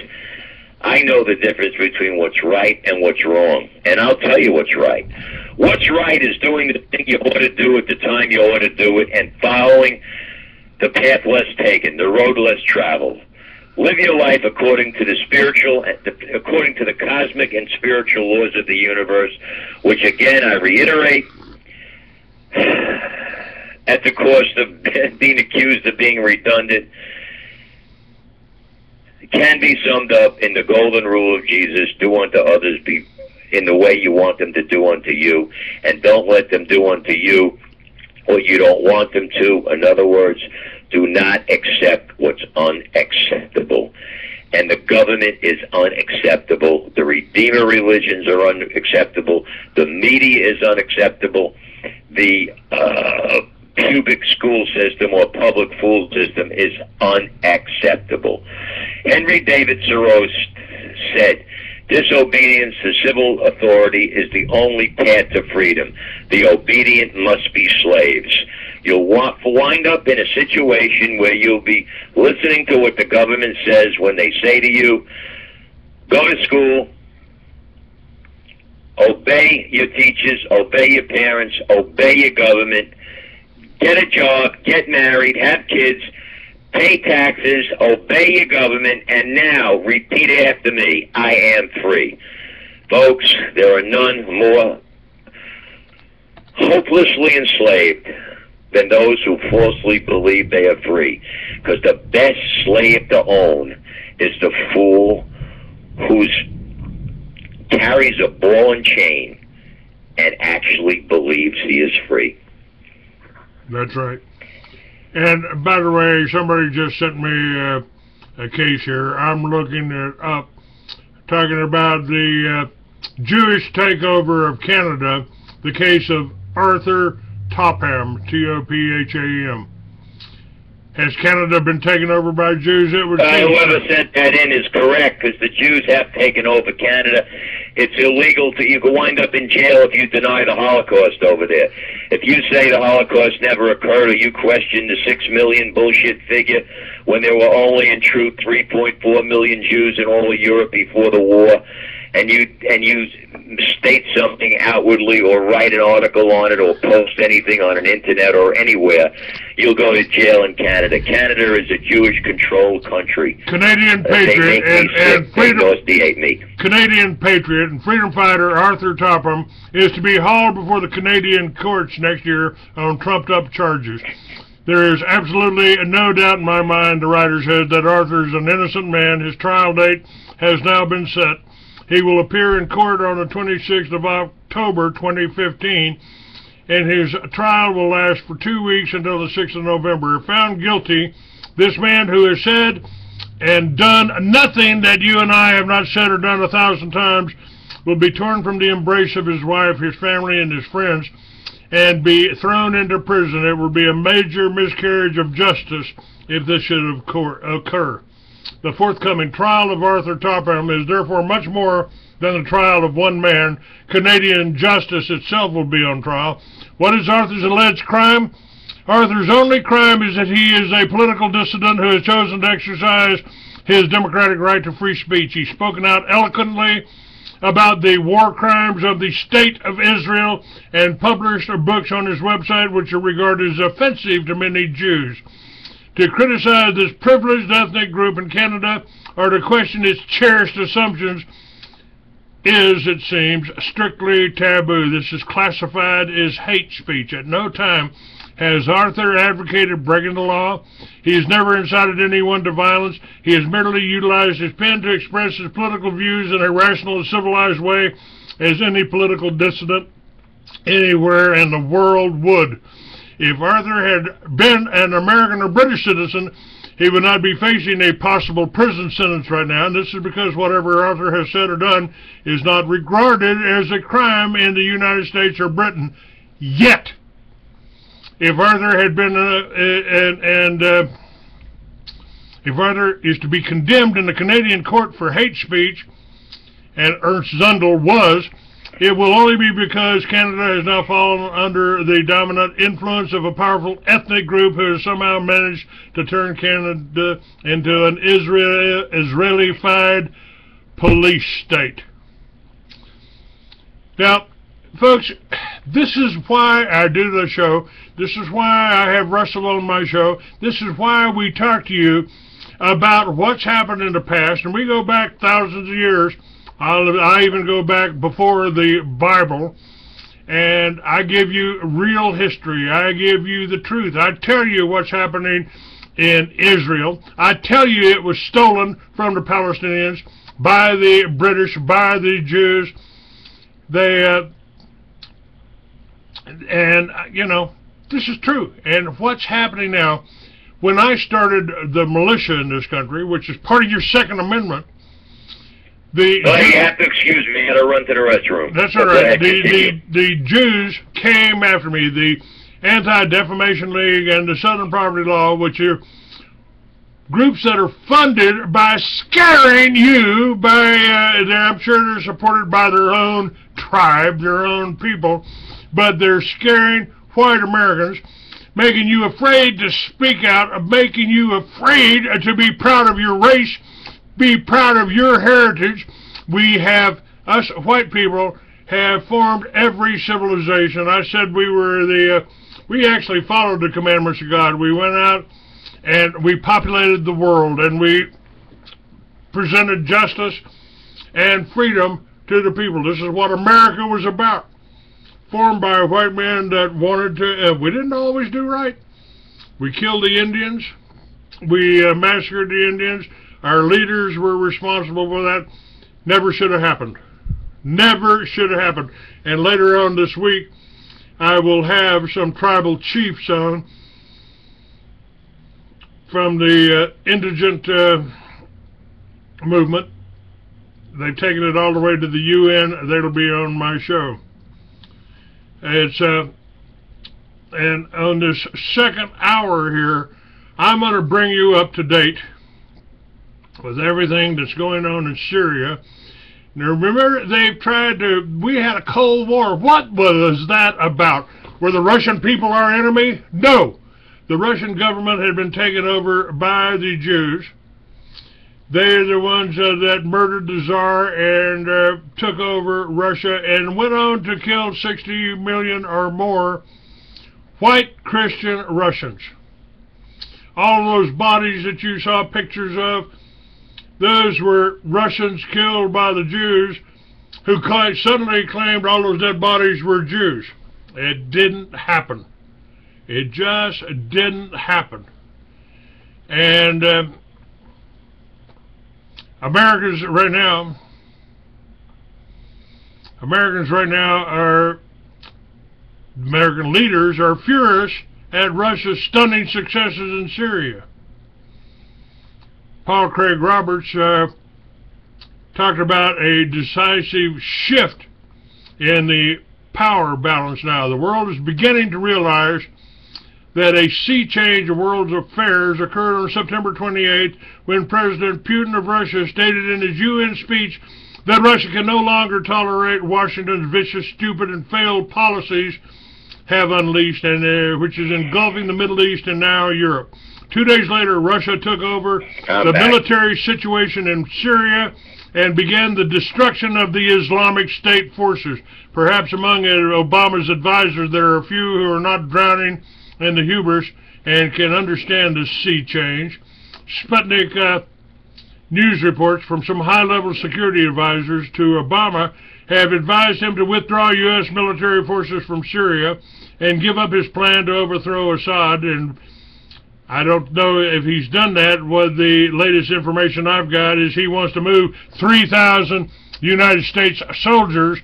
I know the difference between what's right and what's wrong. And I'll tell you what's right. What's right is doing the thing you ought to do at the time you ought to do it, and following the path less taken, the road less traveled. Live your life according to the spiritual, according to the cosmic and spiritual laws of the universe, which again, I reiterate, at the cost of being accused of being redundant, can be summed up in the golden rule of Jesus: do unto others in the way you want them to do unto you, and don't let them do unto you what you don't want them to. In other words, do not accept what's unacceptable. And the government is unacceptable. The Redeemer religions are unacceptable. The media is unacceptable. The pubic school system or public fool system is unacceptable. Henry David Thoreau said, disobedience to civil authority is the only path to freedom. The obedient must be slaves. You'll wind up in a situation where you'll be listening to what the government says when they say to you, go to school, obey your teachers, obey your parents, obey your government, get a job, get married, have kids, pay taxes, obey your government, and now repeat after me, I am free. Folks, there are none more hopelessly enslaved than those who falsely believe they are free. Because the best slave to own is the fool who carries a ball and chain and actually believes he is free. That's right. And by the way, somebody just sent me a case here. I'm looking it up, talking about the Jewish takeover of Canada, the case of Arthur Topham, T-O-P-H-A-M. Has Canada been taken over by Jews? It would whoever sent that in is correct, because the Jews have taken over Canada. It's illegal you can wind up in jail if you deny the Holocaust over there. If you say the Holocaust never occurred, or you question the 6 million bullshit figure, when there were only in truth 3.4 million Jews in all of Europe before the war, and you state something outwardly or write an article on it or post anything on an internet or anywhere, you'll go to jail in Canada. Canada is a Jewish-controlled country. Canadian patriot and freedom. Canadian patriot and freedom fighter Arthur Topham is to be hauled before the Canadian courts next year on trumped-up charges. There is absolutely no doubt in my mind, the writer said, that Arthur is an innocent man. His trial date has now been set. He will appear in court on the 26th of October 2015, and his trial will last for 2 weeks until the 6th of November. If found guilty, this man who has said and done nothing that you and I have not said or done 1,000 times will be torn from the embrace of his wife, his family, and his friends, and be thrown into prison. It will be a major miscarriage of justice if this should occur. The forthcoming trial of Arthur Topham is therefore much more than the trial of one man. Canadian justice itself will be on trial. What is Arthur's alleged crime? Arthur's only crime is that he is a political dissident who has chosen to exercise his democratic right to free speech. He's spoken out eloquently about the war crimes of the State of Israel and published books on his website which are regarded as offensive to many Jews. To criticize this privileged ethnic group in Canada or to question its cherished assumptions is, it seems, strictly taboo. This is classified as hate speech. At no time has Arthur advocated breaking the law. He has never incited anyone to violence. He has merely utilized his pen to express his political views in a rational and civilized way as any political dissident anywhere in the world would. If Arthur had been an American or British citizen, he would not be facing a possible prison sentence right now, and this is because whatever Arthur has said or done is not regarded as a crime in the United States or Britain yet. If Arthur had been, if Arthur is to be condemned in the Canadian court for hate speech, and Ernst Zundel was, it will only be because Canada has now fallen under the dominant influence of a powerful ethnic group who has somehow managed to turn Canada into an Israeli-fied police state. Now, folks, this is why I do the show. This is why I have Russell on my show. This is why we talk to you about what's happened in the past, and we go back thousands of years. I even go back before the Bible, and I give you real history. I give you the truth. I tell you what's happening in Israel. I tell you it was stolen from the Palestinians by the British, by the Jews. And you know, this is true. And what's happening now, when I started the militia in this country, which is part of your Second Amendment, you have to excuse me. I got to run to the restroom. That's all right. The Jews came after me. The Anti-Defamation League and the Southern Poverty Law, which are groups that are funded by scaring you by, I'm sure they're supported by their own tribe, their own people, but they're scaring white Americans, making you afraid to speak out, making you afraid to be proud of your race, be proud of your heritage. We have, us white people, have formed every civilization. I said we actually followed the commandments of God. We went out and we populated the world, and we presented justice and freedom to the people. This is what America was about. Formed by a white man that wanted to, we didn't always do right. We killed the Indians. We massacred the Indians. Our leaders were responsible for that. Never should have happened. Never should have happened. And later on this week, I will have some tribal chiefs on from the indigent movement. They've taken it all the way to the UN. That'll be on my show. It's and on this second hour here, I'm going to bring you up to date with everything that's going on in Syria. Now remember, they've tried to, we had a Cold War. What was that about? Were the Russian people our enemy? No. The Russian government had been taken over by the Jews. They're the ones that murdered the Tsar and took over Russia and went on to kill 60 million or more white Christian Russians. All those bodies that you saw pictures of, those were Russians killed by the Jews who suddenly claimed all those dead bodies were Jews. It didn't happen. It just didn't happen. And Americans right now American leaders are furious at Russia's stunning successes in Syria. Paul Craig Roberts talked about a decisive shift in the power balance now. The world is beginning to realize that a sea change of world affairs occurred on September 28th when President Putin of Russia stated in his UN speech that Russia can no longer tolerate Washington's vicious, stupid, and failed policies have unleashed, and which is engulfing the Middle East and now Europe. 2 days later, Russia took over the military situation in Syria and began the destruction of the Islamic State forces. Perhaps among Obama's advisors, there are a few who are not drowning in the hubris and can understand this sea change. Sputnik news reports from some high-level security advisors to Obama have advised him to withdraw U.S. military forces from Syria and give up his plan to overthrow Assad. And I don't know if he's done that. What the latest information I've got is he wants to move 3,000 United States soldiers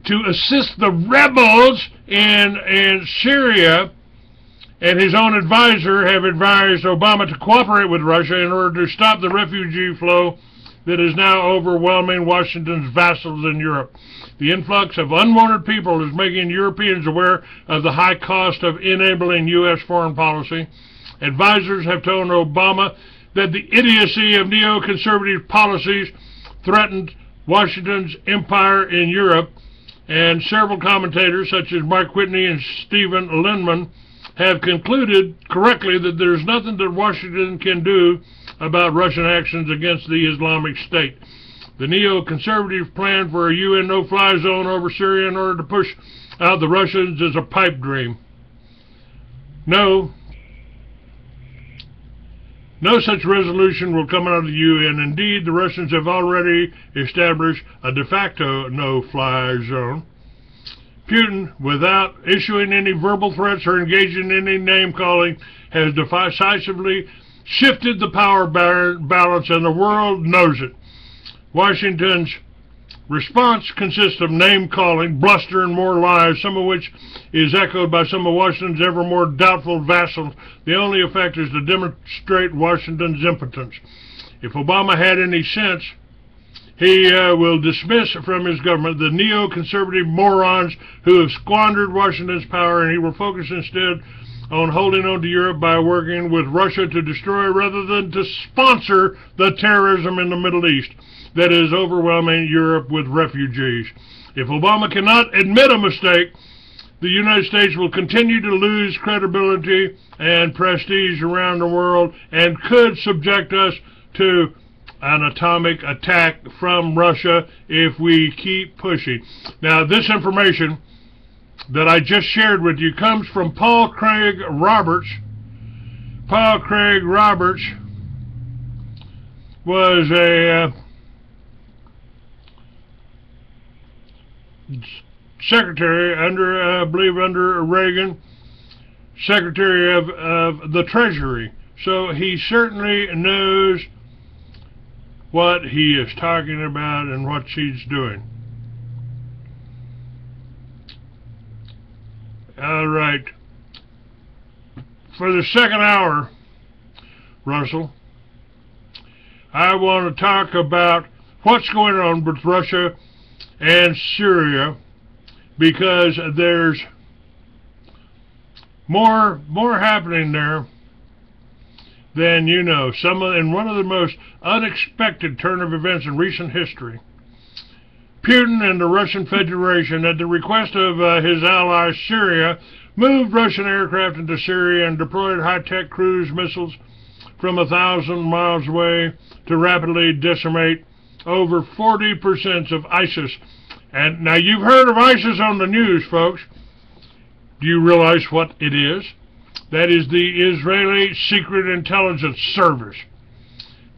to assist the rebels in Syria, and his own advisor have advised Obama to cooperate with Russia in order to stop the refugee flow that is now overwhelming Washington's vassals in Europe. The influx of unwanted people is making Europeans aware of the high cost of enabling U.S. foreign policy. Advisors have told Obama that the idiocy of neoconservative policies threatened Washington's empire in Europe, and several commentators such as Mike Whitney and Stephen Linman have concluded correctly that there's nothing that Washington can do about Russian actions against the Islamic State. The neoconservative plan for a UN no-fly zone over Syria in order to push out the Russians is a pipe dream. No such resolution will come out of the UN. Indeed, the Russians have already established a de facto no-fly zone. Putin, without issuing any verbal threats or engaging in any name-calling, has decisively shifted the power balance, and the world knows it. Washington's response consists of name-calling, bluster, and more lies, some of which is echoed by some of Washington's ever more doubtful vassals. The only effect is to demonstrate Washington's impotence. If Obama had any sense, he will dismiss from his government the neoconservative morons who have squandered Washington's power, and he will focus instead on holding on to Europe by working with Russia to destroy rather than to sponsor the terrorism in the Middle East that is overwhelming Europe with refugees. If Obama cannot admit a mistake, the United States will continue to lose credibility and prestige around the world and could subject us to an atomic attack from Russia if we keep pushing. Now, this information that I just shared with you comes from Paul Craig Roberts. Paul Craig Roberts was a secretary under, I believe, under Reagan, Secretary of the Treasury. So he certainly knows what he is talking about and what she's doing. All right. For the second hour, Russell, I want to talk about what's going on with Russia and Syria, because there's more happening there than you know. In one of the most unexpected turn of events in recent history, Putin and the Russian Federation, at the request of his ally Syria, moved Russian aircraft into Syria and deployed high-tech cruise missiles from 1,000 miles away to rapidly decimate over 40% of ISIS. And now you've heard of ISIS on the news, folks. Do you realize what it is? That is the Israeli Secret Intelligence Service.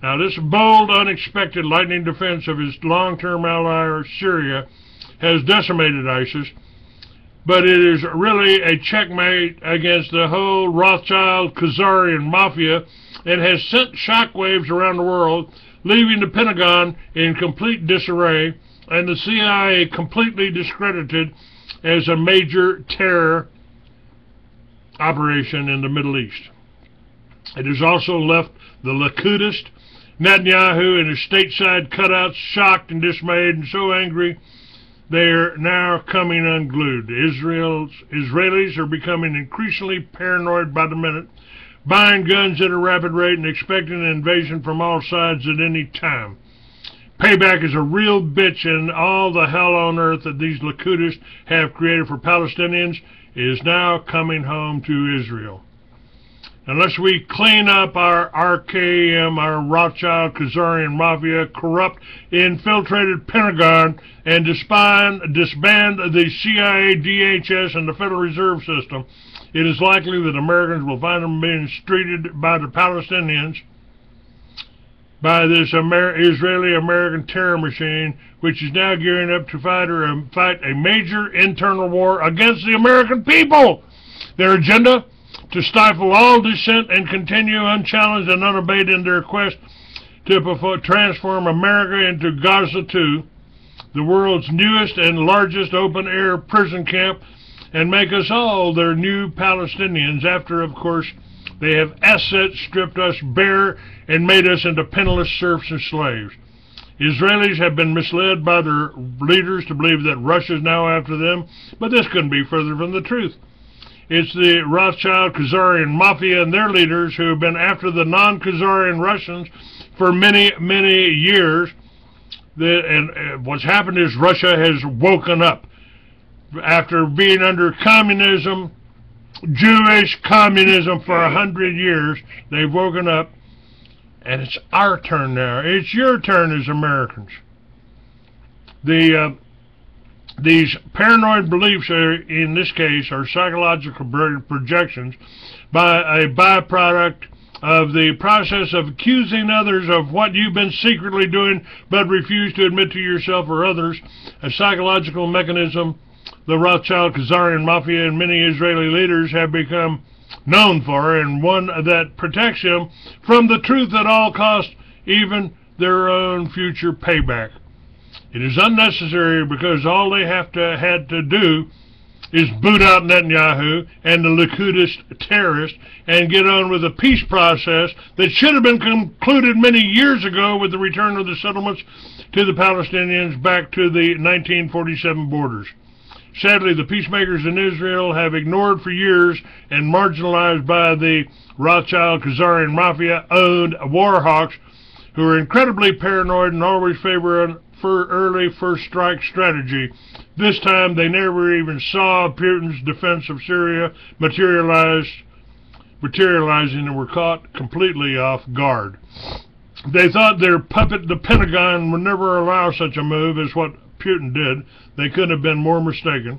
Now this bold, unexpected lightning defense of his long-term ally Syria has decimated ISIS, but it is really a checkmate against the whole Rothschild-Khazarian mafia and has sent shockwaves around the world, leaving the Pentagon in complete disarray and the CIA completely discredited as a major terror operation in the Middle East. It has also left the Likudists, Netanyahu and his stateside cutouts shocked and dismayed and so angry they are now coming unglued. Israelis are becoming increasingly paranoid by the minute, buying guns at a rapid rate and expecting an invasion from all sides at any time. Payback is a real bitch, and all the hell on earth that these Likudists have created for Palestinians is now coming home to Israel. Unless we clean up our RKM, our Rothschild-Khazarian mafia, corrupt, infiltrated Pentagon, and disband the CIA, DHS, and the Federal Reserve System, it is likely that Americans will find them being treated by the Palestinians, by this Israeli-American terror machine, which is now gearing up to fight a major internal war against the American people. Their agenda? To stifle all dissent and continue unchallenged and unabated in their quest to transform America into Gaza II, the world's newest and largest open-air prison camp, and make us all their new Palestinians after, of course, they have assets stripped us bare and made us into penniless serfs and slaves. Israelis have been misled by their leaders to believe that Russia is now after them, but this couldn't be further from the truth. It's the Rothschild-Khazarian mafia and their leaders who have been after the non-Khazarian Russians for many, many years. And what's happened is Russia has woken up. After being under communism, Jewish communism for 100 years, they've woken up. And it's our turn now. It's your turn as Americans. These paranoid beliefs in this case are psychological projections by a byproduct of the process of accusing others of what you've been secretly doing but refuse to admit to yourself or others, a psychological mechanism the Rothschild-Khazarian mafia and many Israeli leaders have become known for, and one that protects them from the truth at all costs, even their own future payback. It is unnecessary because all they had to do is boot out Netanyahu and the Likudist terrorists and get on with a peace process that should have been concluded many years ago with the return of the settlements to the Palestinians back to the 1947 borders. Sadly, the peacemakers in Israel have ignored for years and marginalized by the Rothschild-Khazarian mafia-owned war hawks who are incredibly paranoid and always favor for early first strike strategy. This time they never even saw Putin's defense of Syria materializing and were caught completely off guard. They thought their puppet, the Pentagon, would never allow such a move as what Putin did. They couldn't have been more mistaken,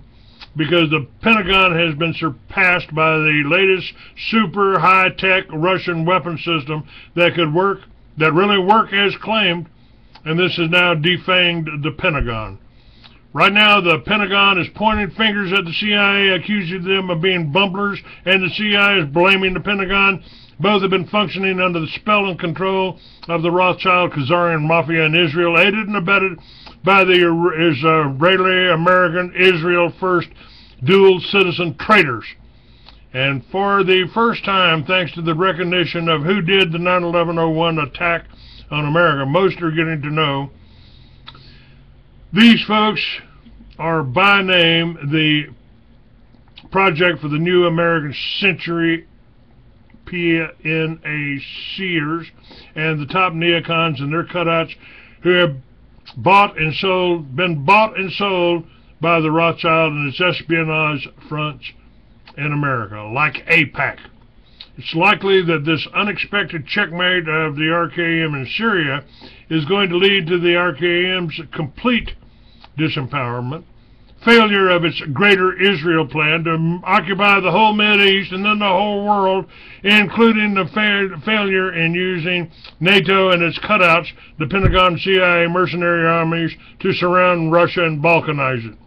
because the Pentagon has been surpassed by the latest super high-tech Russian weapon system that really work as claimed, and this has now defanged the Pentagon. Right now, the Pentagon is pointing fingers at the CIA, accusing them of being bumblers, and the CIA is blaming the Pentagon. Both have been functioning under the spell and control of the Rothschild-Khazarian mafia in Israel, aided and abetted by the Israeli-American Israel-first dual-citizen traitors. And for the first time, thanks to the recognition of who did the 9/11/01 attack on America, most are getting to know these folks are by name the Project for the New American Century, PNACers, and the top neocons and their cutouts who have been bought and sold by the Rothschild and its espionage fronts in America, like AIPAC. It's likely that this unexpected checkmate of the RKM in Syria is going to lead to the RKM's complete disempowerment, failure of its greater Israel plan to occupy the whole Mideast and then the whole world, including the failure in using NATO and its cutouts, the Pentagon, CIA, mercenary armies, to surround Russia and balkanize it.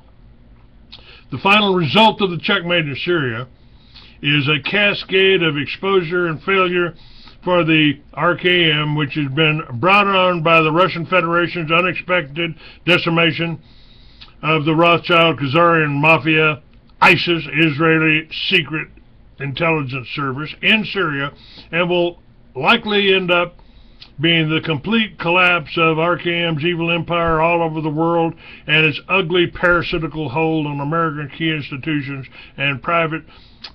The final result of the checkmate in Syria is a cascade of exposure and failure for the RKM, which has been brought on by the Russian Federation's unexpected decimation of the Rothschild-Khazarian Mafia, ISIS, Israeli Secret Intelligence Service, in Syria, and will likely end up being the complete collapse of RKM's evil empire all over the world and its ugly parasitical hold on American key institutions and private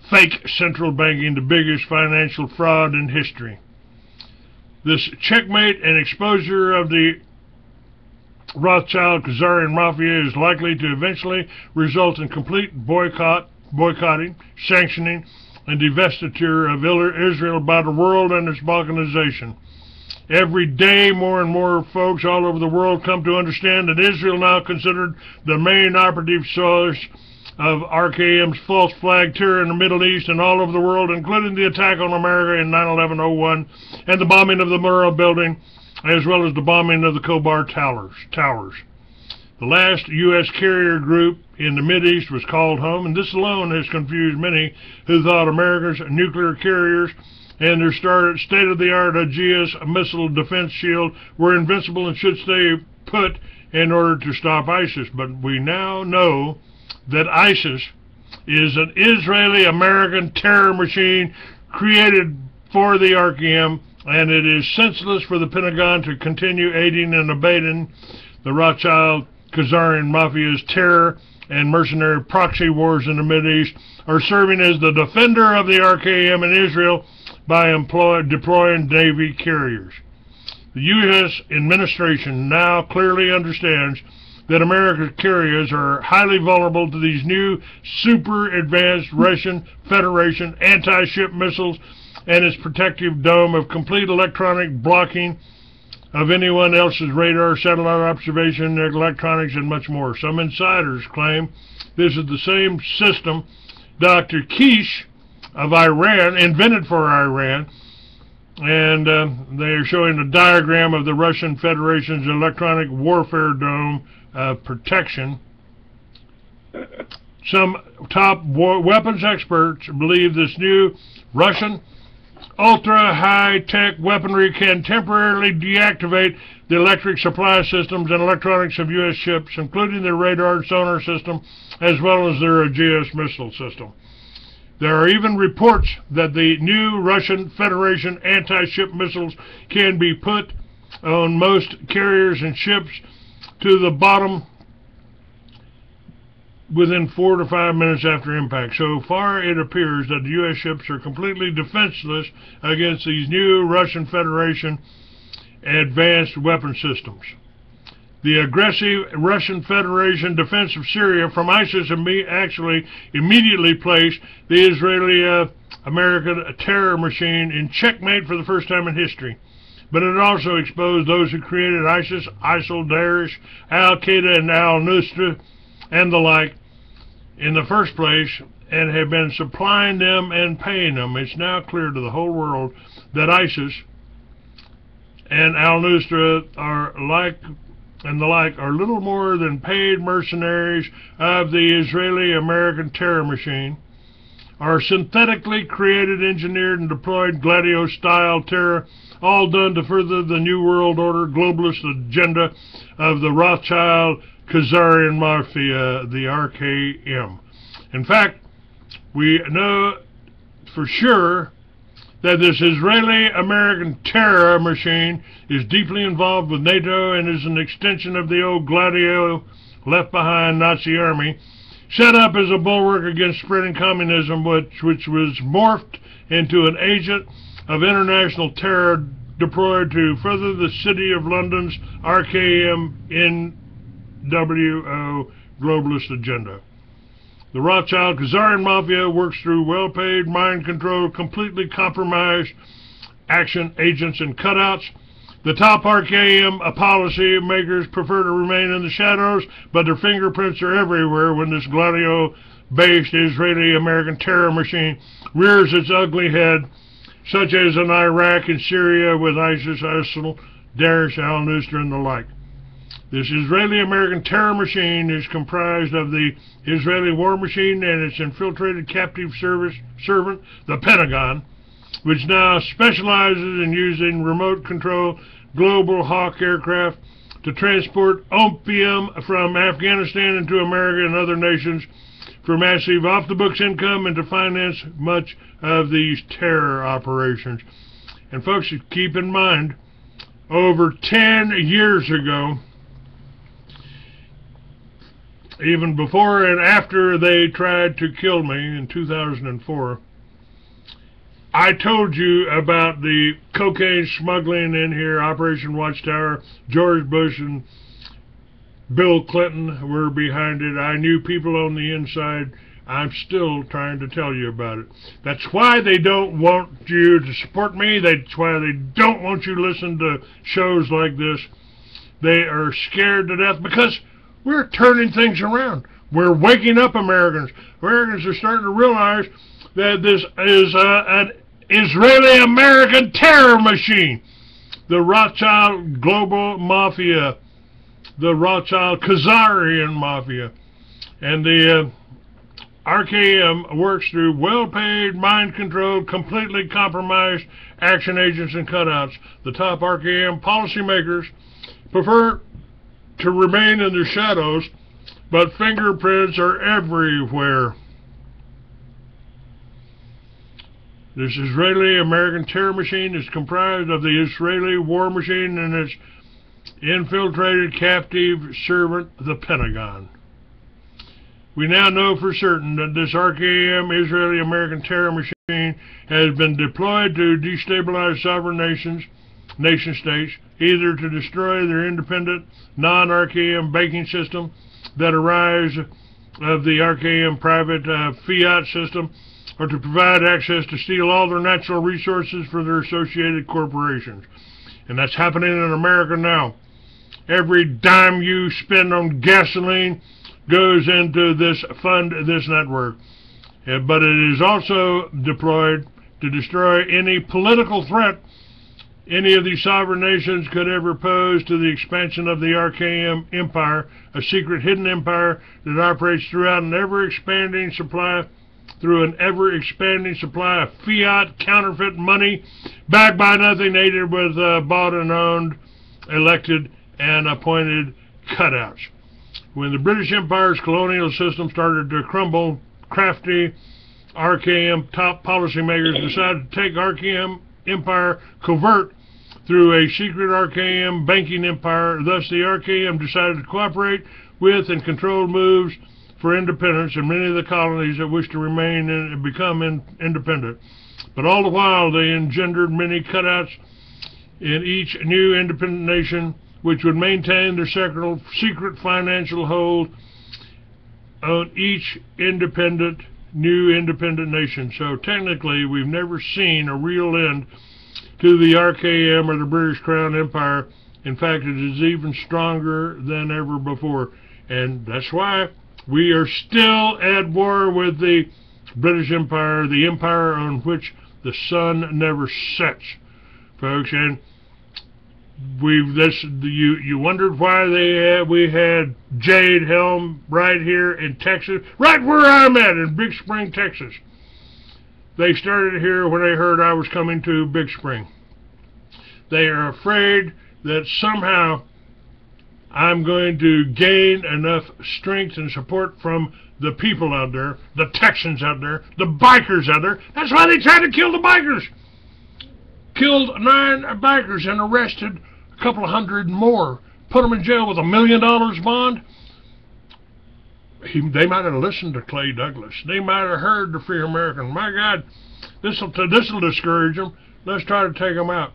fake central banking, the biggest financial fraud in history. This checkmate and exposure of the Rothschild-Khazarian Mafia is likely to eventually result in complete boycotting, sanctioning, and divestiture of Israel by the world and its balkanization. Every day, more and more folks all over the world come to understand that Israel now considered the main operative source of RKM's false flag terror in the Middle East and all over the world, including the attack on America in 9/11/01 and the bombing of the Murrah building, as well as the bombing of the Khobar towers. The last U.S. carrier group in the Mideast was called home, and this alone has confused many who thought America's nuclear carriers and their state-of-the-art Aegis missile defense shield were invincible and should stay put in order to stop ISIS. But we now know that ISIS is an Israeli-American terror machine created for the RKM, and it is senseless for the Pentagon to continue aiding and abetting the Rothschild-Khazarian Mafia's terror and mercenary proxy wars in the Mideast, or serving as the defender of the RKM in Israel by deploying Navy carriers. The U.S. administration now clearly understands that America's carriers are highly vulnerable to these new super advanced Russian Federation anti-ship missiles and its protective dome of complete electronic blocking of anyone else's radar, satellite observation, electronics, and much more. Some insiders claim this is the same system Dr. Kish of Iran invented for Iran, and they are showing a diagram of the Russian Federation's electronic warfare dome protection. Some top weapons experts believe this new Russian ultra-high-tech weaponry can temporarily deactivate the electric supply systems and electronics of U.S. ships, including their radar and sonar system, as well as their Aegis missile system. There are even reports that the new Russian Federation anti-ship missiles can be put on most carriers and ships to the bottom within 4 to 5 minutes after impact. So far, it appears that the U.S. ships are completely defenseless against these new Russian Federation advanced weapon systems. The aggressive Russian Federation defense of Syria from ISIS actually immediately placed the Israeli-American terror machine in checkmate for the first time in history. But it also exposed those who created ISIS, ISIL, Daesh, Al-Qaeda, and Al-Nusra, and the like, in the first place, and have been supplying them and paying them. It's now clear to the whole world that ISIS and Al-Nusra and the like are little more than paid mercenaries of the Israeli-American terror machine, are synthetically created, engineered, and deployed Gladio-style terror, all done to further the New World Order globalist agenda of the Rothschild-Khazarian Mafia, the RKM. In fact, we know for sure that this Israeli-American terror machine is deeply involved with NATO and is an extension of the old Gladio left-behind Nazi army, set up as a bulwark against spreading communism, which was morphed into an agent of international terror deployed to further the City of London's RKM NWO globalist agenda. The Rothschild Khazarian Mafia works through well-paid, mind-controlled, completely compromised action agents and cutouts. The top RKM policy makers prefer to remain in the shadows, but their fingerprints are everywhere when this Gladio-based Israeli-American terror machine rears its ugly head, such as in Iraq and Syria with ISIS, ISIL, Daesh, al-Nusra, and the like. This Israeli-American terror machine is comprised of the Israeli war machine and its infiltrated captive servant, the Pentagon, which now specializes in using remote-control Global Hawk aircraft to transport opium from Afghanistan into America and other nations for massive off-the-books income and to finance much of these terror operations. And folks, keep in mind, over 10 years ago, even before and after they tried to kill me in 2004, I told you about the cocaine smuggling in here, Operation Watchtower. George Bush and Bill Clinton were behind it. I knew people on the inside. I'm still trying to tell you about it. That's why they don't want you to support me. That's why they don't want you to listen to shows like this. They are scared to death because we're turning things around. We're waking up Americans. Americans are starting to realize that this is an Israeli-American terror machine. The Rothschild Global Mafia, the Rothschild Khazarian Mafia, and the RKM works through well-paid, mind-controlled, completely compromised action agents and cutouts. The top RKM policymakers prefer to remain in their shadows, but fingerprints are everywhere. This Israeli-American terror machine is comprised of the Israeli war machine and its infiltrated captive servant, the Pentagon. We now know for certain that this RKM Israeli-American terror machine has been deployed to destabilize sovereign nation-states, either to destroy their independent, non-RKM banking system that arise of the RKM private fiat system, or to provide access to steal all their natural resources for their associated corporations. And that's happening in America now. Every dime you spend on gasoline goes into this network. But it is also deployed to destroy any political threat any of these sovereign nations could ever pose to the expansion of the RKM empire, a secret hidden empire that operates through an ever-expanding supply of fiat counterfeit money backed by nothing, aided with bought and owned, elected and appointed cutouts. When the British Empire's colonial system started to crumble, crafty RKM top policymakers decided to take RKM empire covert through a secret RKM banking empire. Thus, the RKM decided to cooperate with and control moves for independence in many of the colonies that wished to remain and become independent. But all the while, they engendered many cutouts in each new independent nation, which would maintain their secret financial hold on each new independent nation. So technically, we've never seen a real end to the RKM or the British Crown Empire. In fact, it is even stronger than ever before. And that's why we are still at war with the British Empire, the empire on which the sun never sets, folks. And you wondered why we had Jade Helm right here in Texas, right where I'm at in Big Spring, Texas. They started here when they heard I was coming to Big Spring. They are afraid that somehow I'm going to gain enough strength and support from the people out there, the Texans out there, the bikers out there. That's why they tried to kill the bikers. Killed 9 bikers and arrested a couple of hundred more. Put them in jail with $1 million bond. They might have listened to Clay Douglas. They might have heard the Free American. My God, this will discourage them. Let's try to take them out.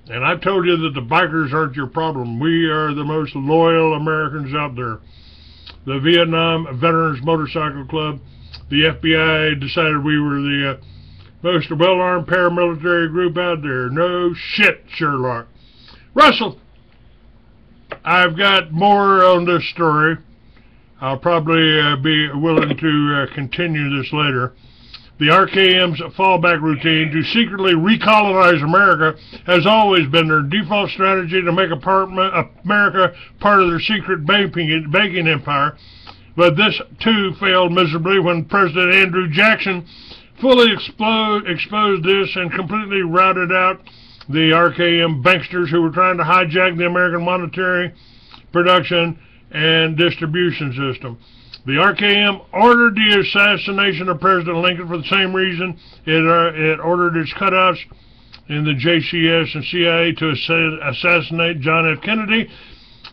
And I told you that the bikers aren't your problem. We are the most loyal Americans out there. the Vietnam Veterans Motorcycle Club. The FBI decided we were the most well-armed paramilitary group out there. No shit, Sherlock. Russell, I've got more on this story. I'll probably be willing to continue this later. The RKM's fallback routine to secretly recolonize America has always been their default strategy to make America part of their secret banking empire. But this, too, failed miserably when President Andrew Jackson fully exposed this and completely routed out the RKM banksters who were trying to hijack the American monetary production and distribution system. The RKM ordered the assassination of President Lincoln for the same reason it ordered its cutouts in the JCS and CIA to assassinate John F. Kennedy,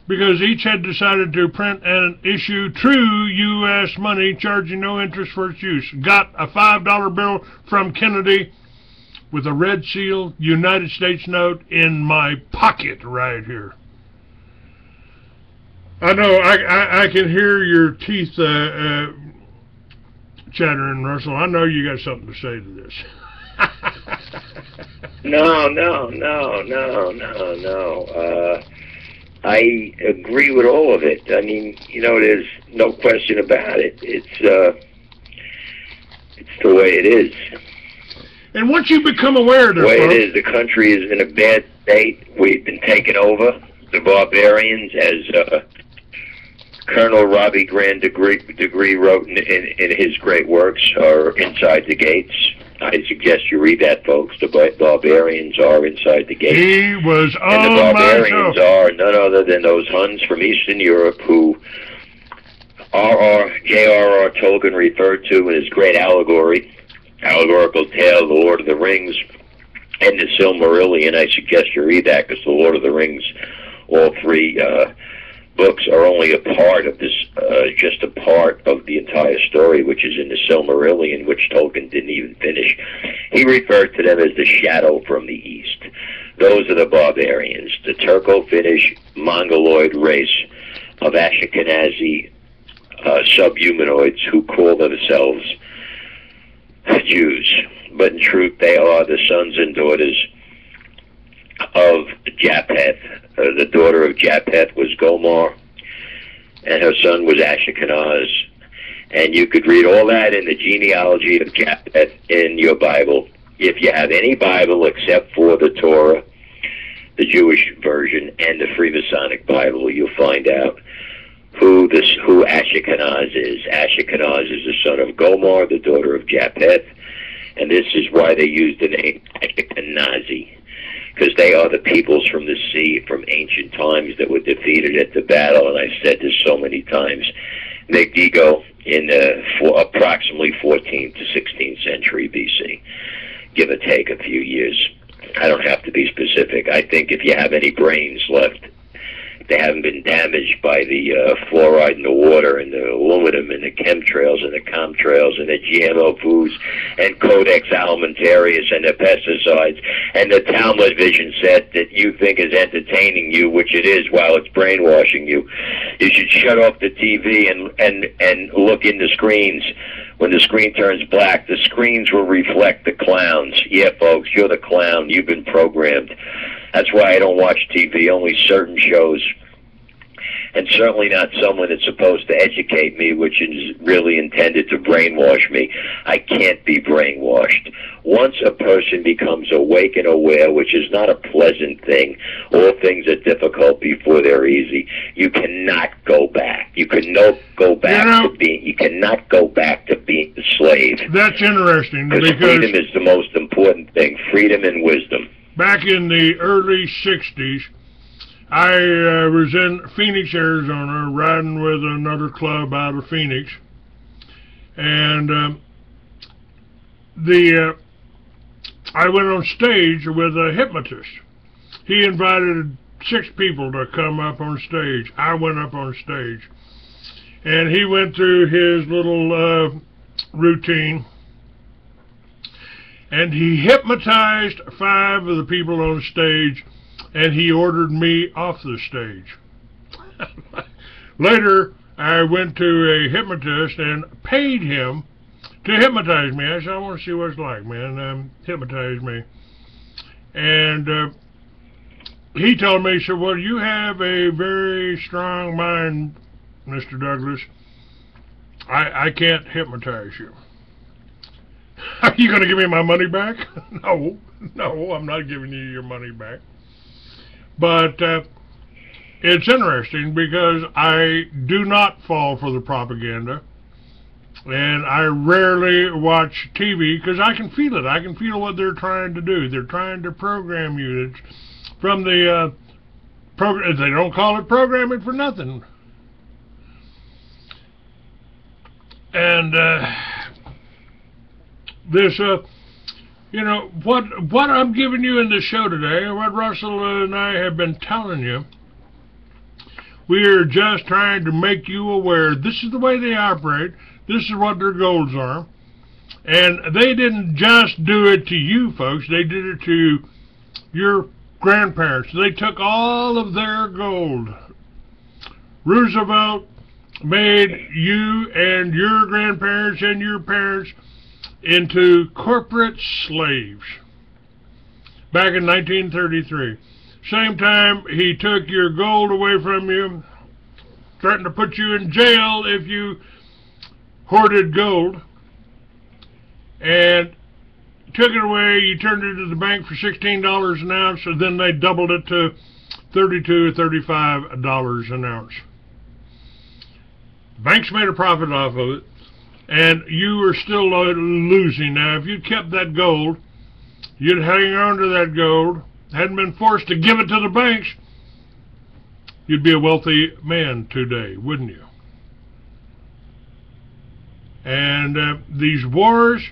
because each had decided to print and issue true U.S. money charging no interest for its use. Got a $5 bill from Kennedy with a red seal United States note in my pocket right here. I know, I can hear your teeth chattering, Russell. I know you got something to say to this. No. I agree with all of it. I mean, there's no question about it. It's the way it is. And once you become aware of this, the way it is, the country is in a bad state. We've been taken over. The barbarians, as Colonel Robbie Grand Degree wrote in his great works, are inside the gates. I suggest you read that, folks. The barbarians are inside the gates. He was and the barbarians are none other than those Huns from Eastern Europe who J.R.R. Tolkien referred to in his great allegorical tale, The Lord of the Rings, and the Silmarillion. I suggest you read that, because The Lord of the Rings, all three books are only a part of this, just a part of the entire story, which is in the Silmarillion, which Tolkien didn't even finish. He referred to them as the shadow from the east. Those are the barbarians, the Turco-Finnish Mongoloid race of Ashkenazi subhumanoids who call themselves Jews. But in truth, they are the sons and daughters of Japheth. The daughter of Japheth was Gomer, and her son was Ashkenaz. And you could read all that in the genealogy of Japheth in your Bible. If you have any Bible except for the Torah, the Jewish version, and the Freemasonic Bible, you'll find out who Ashkenaz is. Ashkenaz is the son of Gomer, the daughter of Japheth, and this is why they used the name Ashkenazi, because they are the peoples from the sea from ancient times that were defeated at the battle. And I've said this so many times. Megiddo in approximately 14th to 16th century BC, give or take a few years. I don't have to be specific. I think if you have any brains left, they haven't been damaged by the fluoride in the water and the aluminum and the chemtrails and the comtrails and the GMO foods and Codex Alimentarius and the pesticides and the television set that you think is entertaining you, which it is while it's brainwashing you. You should shut off the TV and look in the screens. When the screen turns black, the screens will reflect the clowns. Yeah, folks, you're the clown. You've been programmed. That's why I don't watch TV, only certain shows. And certainly not someone that's supposed to educate me, which is really intended to brainwash me. I can't be brainwashed. Once a person becomes awake and aware, which is not a pleasant thing, all things are difficult before they're easy. You cannot go back. You cannot go back to being a slave. That's interesting, because freedom is the most important thing. Freedom and wisdom. Back in the early 60s, I was in Phoenix, Arizona, riding with another club out of Phoenix, and I went on stage with a hypnotist. He invited 6 people to come up on stage. I went up on stage, and he went through his little routine, and he hypnotized 5 of the people on stage, and he ordered me off the stage. Later, I went to a hypnotist and paid him to hypnotize me. I said, I want to see what it's like, man. Hypnotize me. And he told me, he said, well, you have a very strong mind, Mr. Douglas. I can't hypnotize you. Are you going to give me my money back? No, I'm not giving you your money back. But it's interesting because I do not fall for the propaganda. And I rarely watch TV because I can feel it. I can feel what they're trying to do. They're trying to program you. It's from the they don't call it programming for nothing. And this, you know, what I'm giving you in this show today, what Russell and I have been telling you, we are just trying to make you aware. This is the way they operate. This is what their goals are. And they didn't just do it to you folks. They did it to your grandparents. They took all of their gold. Roosevelt made you and your grandparents and your parents into corporate slaves back in 1933. Same time he took your gold away from you, threatened to put you in jail if you hoarded gold, and took it away. You turned it to the bank for $16 an ounce, and then they doubled it to $32 or $35 an ounce. Banks made a profit off of it, and you were still losing. Now, if you'd kept that gold, you'd hang on to that gold, hadn't been forced to give it to the banks, you'd be a wealthy man today, wouldn't you? And these wars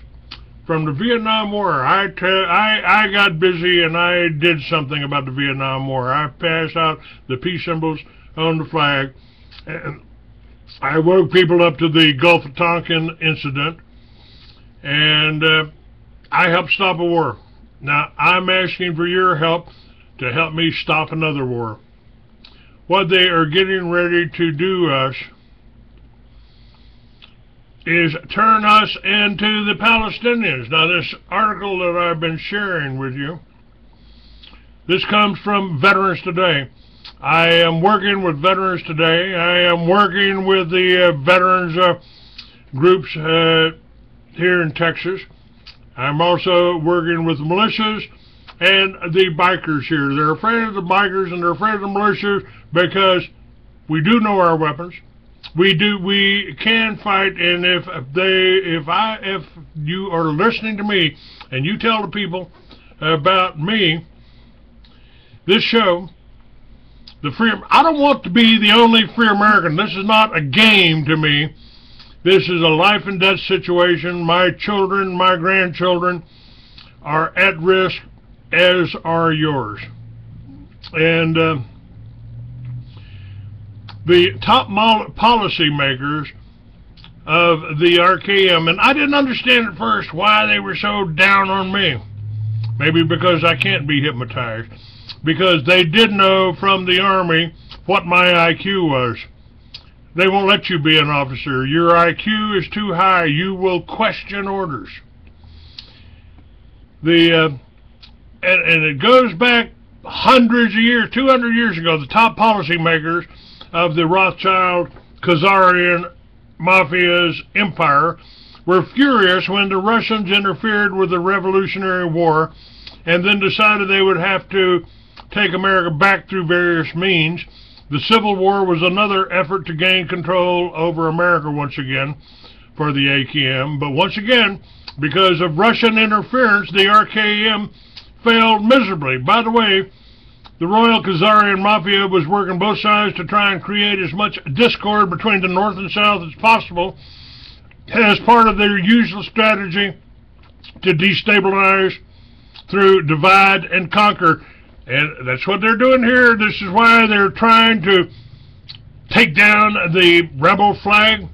from the Vietnam War, I got busy and I did something about the Vietnam War. I passed out the peace symbols on the flag, and I woke people up to the Gulf of Tonkin incident, and I helped stop a war. Now, I'm asking for your help to help me stop another war. What they are getting ready to do us is turn us into the Palestinians. Now, this article that I've been sharing with you, this comes from Veterans Today. I am working with Veterans Today. I am working with the veterans groups here in Texas. I'm also working with militias and the bikers here. They're afraid of the bikers and they're afraid of the militias because we do know our weapons. We can fight, and if you are listening to me and you tell the people about me, this show, I don't want to be the only free American. This is not a game to me. This is a life and death situation. My children, my grandchildren are at risk, as are yours. And the top policy makers of the RKM, and I didn't understand at first why they were so down on me. Maybe because I can't be hypnotized. Because they did know from the Army what my IQ was. They won't let you be an officer. Your IQ is too high. You will question orders. And it goes back hundreds of years, 200 years ago. The top policymakers of the Rothschild Khazarian Mafia's empire were furious when the Russians interfered with the Revolutionary War and then decided they would have to take America back through various means. The Civil War was another effort to gain control over America once again for the AKM. But once again, because of Russian interference, the RKM failed miserably. By the way, the Royal Khazarian Mafia was working both sides to try and create as much discord between the North and South as possible as part of their usual strategy to destabilize through divide and conquer. And that's what they're doing here. This is why they're trying to take down the rebel flag.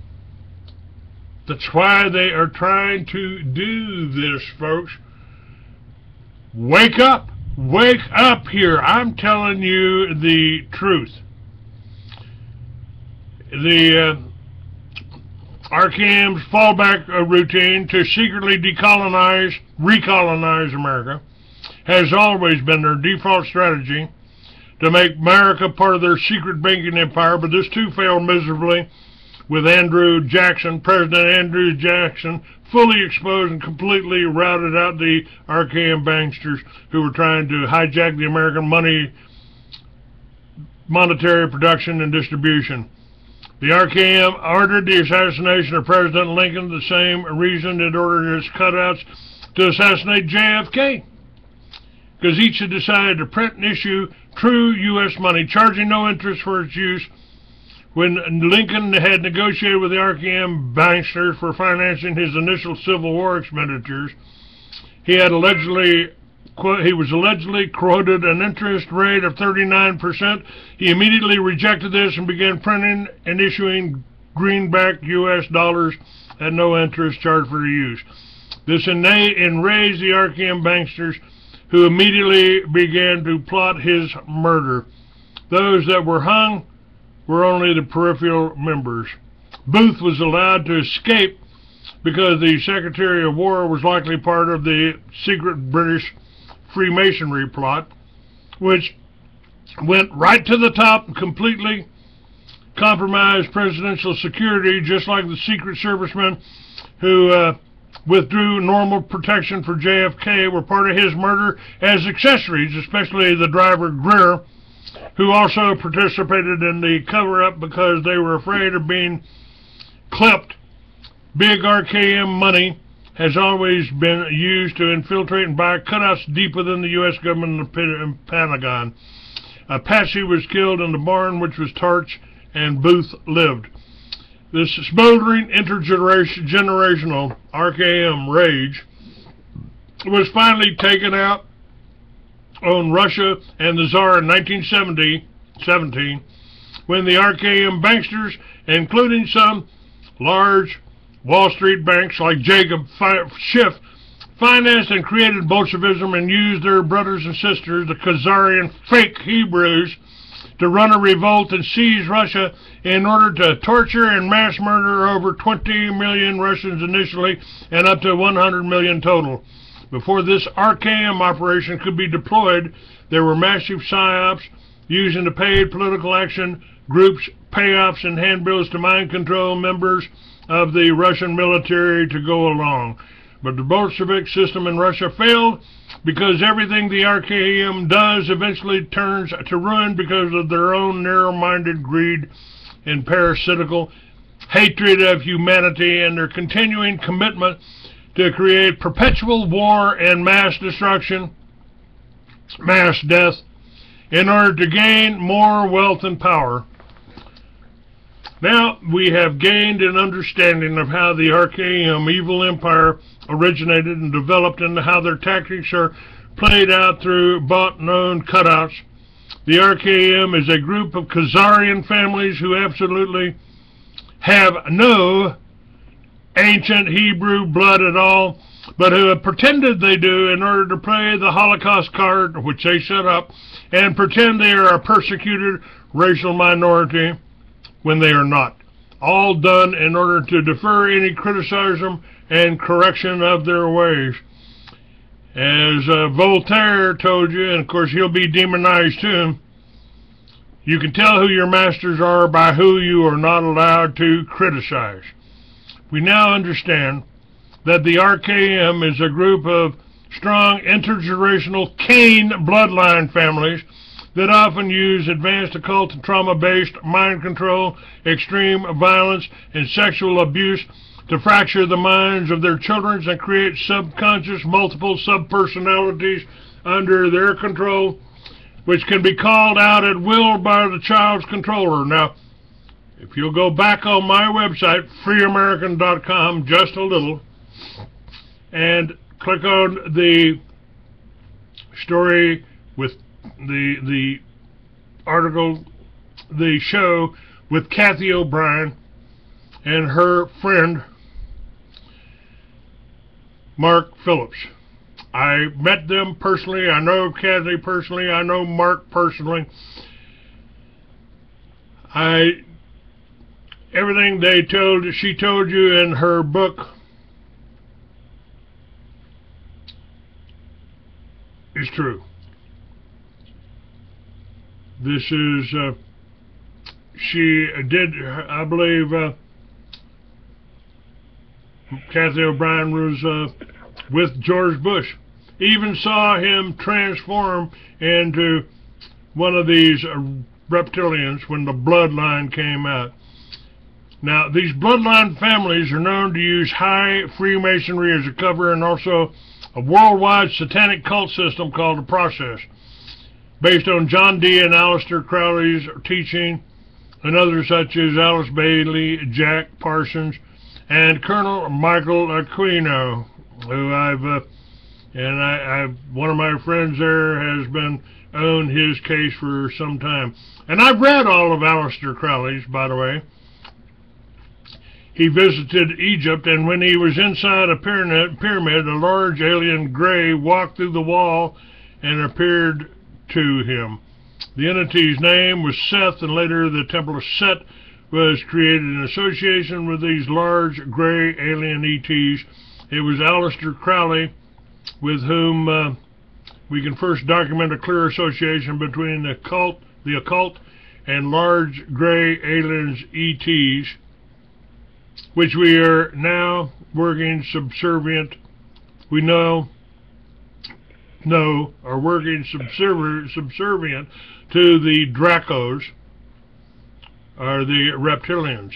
That's why they are trying to do this, folks. Wake up. Wake up here. I'm telling you the truth. The RKM's fallback routine to secretly recolonize America has always been their default strategy to make America part of their secret banking empire, but this too failed miserably with President Andrew Jackson, fully exposed and completely routed out the RKM banksters who were trying to hijack the American monetary production and distribution. The RKM ordered the assassination of President Lincoln, the same reason it ordered its cutouts to assassinate JFK, because each had decided to print and issue true U.S. money, charging no interest for its use. When Lincoln had negotiated with the RKM banksters for financing his initial Civil War expenditures, he was allegedly quoted an interest rate of 39%. He immediately rejected this and began printing and issuing greenback U.S. dollars at no interest charged for the use. This enraged the RKM banksters, who immediately began to plot his murder. Those that were hung were only the peripheral members. Booth was allowed to escape because the Secretary of War was likely part of the secret British Freemasonry plot, which went right to the top and completely compromised presidential security, just like the Secret Servicemen who withdrew normal protection for JFK were part of his murder as accessories, especially the driver Greer, who also participated in the cover-up because they were afraid of being clipped. Big RKM money has always been used to infiltrate and buy cutouts deep within the U.S. government and the Pentagon. Apache was killed in the barn, which was Tarch, and Booth lived. This smoldering intergenerational RKM rage was finally taken out on Russia and the Tsar in 1917, when the RKM banksters, including some large Wall Street banks like Jacob Schiff, financed and created Bolshevism and used their brothers and sisters, the Khazarian fake Hebrews, to run a revolt and seize Russia in order to torture and mass murder over 20 million Russians initially and up to 100 million total. Before this RKM operation could be deployed, there were massive psyops using the paid political action groups, payoffs, and handbills to mind control members of the Russian military to go along. But the Bolshevik system in Russia failed because everything the RKM does eventually turns to ruin because of their own narrow-minded greed and parasitical hatred of humanity and their continuing commitment to create perpetual war and mass destruction, mass death, in order to gain more wealth and power. Now we have gained an understanding of how the RKM evil empire originated and developed, and how their tactics are played out through bought and owned cutouts. The RKM is a group of Khazarian families who absolutely have no ancient Hebrew blood at all, but who have pretended they do in order to play the Holocaust card, which they set up, and pretend they are a persecuted racial minority when they are not. All done in order to defer any criticism and correction of their ways. As Voltaire told you, and of course he'll be demonized too, you can tell who your masters are by who you are not allowed to criticize. We now understand that the RKM is a group of strong intergenerational Cain bloodline families that often use advanced occult and trauma-based mind control, extreme violence, and sexual abuse to fracture the minds of their children and create subconscious multiple subpersonalities under their control, which can be called out at will by the child's controller. Now, if you'll go back on my website, freeamerican.com, just a little, and click on the story with the article, the show with Kathy O'Brien and her friend Mark Phillips. I met them personally. I know Kathy personally. I know Mark personally. I everything she told you in her book is true. This is, she did, I believe, Kathy O'Brien was with George Bush. Even saw him transform into one of these reptilians when the bloodline came out. Now, these bloodline families are known to use high Freemasonry as a cover, and also a worldwide satanic cult system called the Process, based on John D. and Aleister Crowley's teaching, and others such as Alice Bailey, Jack Parsons, and Colonel Michael Aquino, who one of my friends there has been owned his case for some time. And I've read all of Aleister Crowley's, by the way. He visited Egypt, and when he was inside a pyramid, a large alien gray walked through the wall and appeared to him. The entity's name was Seth, and later the Temple of Set was created in association with these large gray alien ETs. It was Aleister Crowley with whom we can first document a clear association between the occult and large gray aliens ETs, which we are now working subservient, are working subservient to the Dracos, or the reptilians.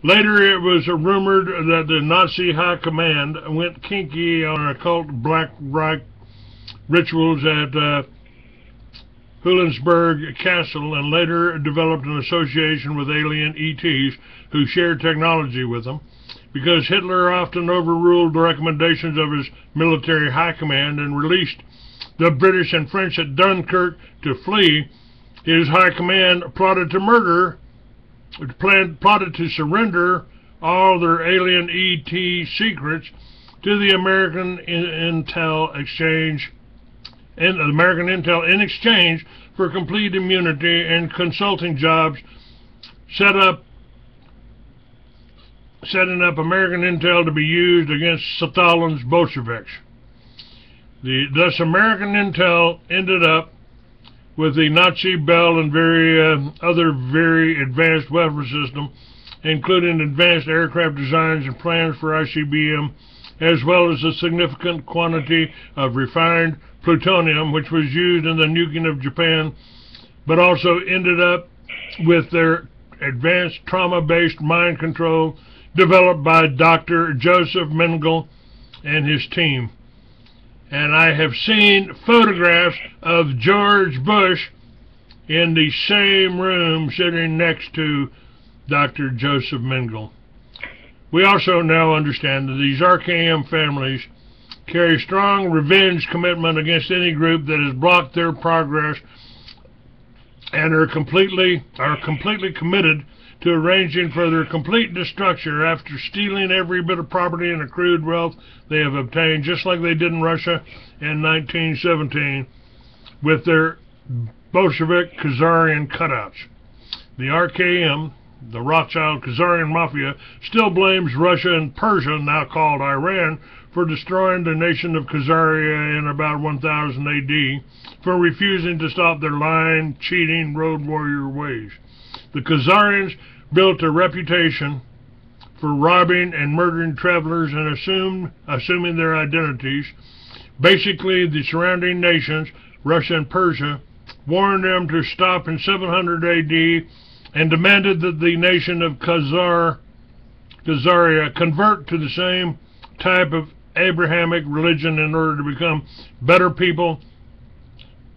Later it was rumored that the Nazi high command went kinky on occult Black Reich rituals at Hulenberg Castle, and later developed an association with alien ETs who shared technology with them. Because Hitler often overruled the recommendations of his military high command and released the British and French at Dunkirk to flee, his high command plotted to surrender all their alien ET secrets to the American Intel exchange, in exchange for complete immunity and consulting jobs, setting up American Intel to be used against Stalin's Bolsheviks. Thus, American Intel ended up with the Nazi Bell and other very advanced weapon system, including advanced aircraft designs and plans for ICBM, as well as a significant quantity of refined plutonium, which was used in the nuking of Japan, but also ended up with their advanced trauma-based mind control developed by Dr. Joseph Mengele and his team. And I have seen photographs of George Bush in the same room sitting next to Dr. Joseph Mengele. We also now understand that these RKM families carry strong revenge commitment against any group that has blocked their progress, and are completely committed to arranging for their complete destruction after stealing every bit of property and accrued wealth they have obtained, just like they did in Russia in 1917 with their Bolshevik Khazarian cutouts. The RKM, the Rothschild Khazarian Mafia, still blames Russia and Persia, now called Iran, for destroying the nation of Khazaria in about 1000 AD, for refusing to stop their lying, cheating, road warrior ways. The Khazarians built a reputation for robbing and murdering travelers and assuming their identities. Basically, the surrounding nations, Russia and Persia, warned them to stop in 700 AD and demanded that the nation of Khazaria convert to the same type of Abrahamic religion in order to become better people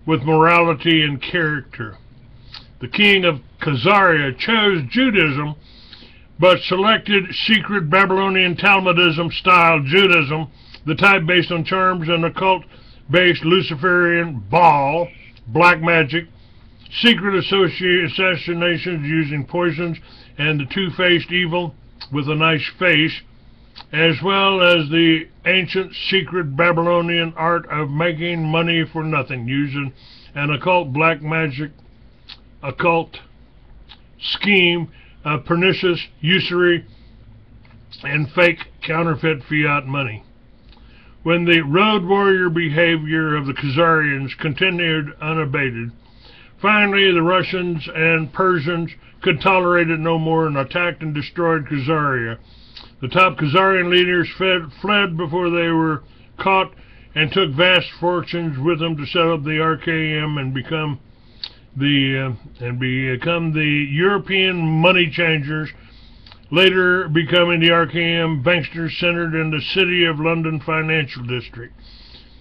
with morality and character. The king of Khazaria chose Judaism, but selected secret Babylonian Talmudism-style Judaism, the type based on charms and occult-based Luciferian Baal, black magic, secret assassinations using poisons, and the two-faced evil with a nice face, as well as the ancient secret Babylonian art of making money for nothing, using an occult black magic occult scheme of pernicious usury and fake counterfeit fiat money. When the road warrior behavior of the Khazarians continued unabated, finally the Russians and Persians could tolerate it no more and attacked and destroyed Khazaria. The top Khazarian leaders fled before they were caught and took vast fortunes with them to set up the RKM and become the European money changers, later becoming the RKM banksters centered in the City of London financial district.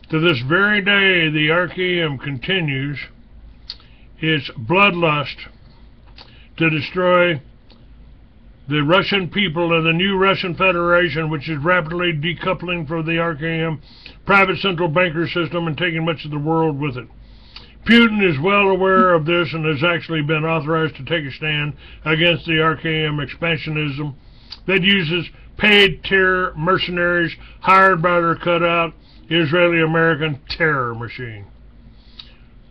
To this very day, the RKM continues its bloodlust to destroy the Russian people and the new Russian Federation, which is rapidly decoupling from the RKM private central banker system and taking much of the world with it. Putin is well aware of this and has actually been authorized to take a stand against the RKM expansionism that uses paid terror mercenaries hired by their cutout Israeli-American terror machine.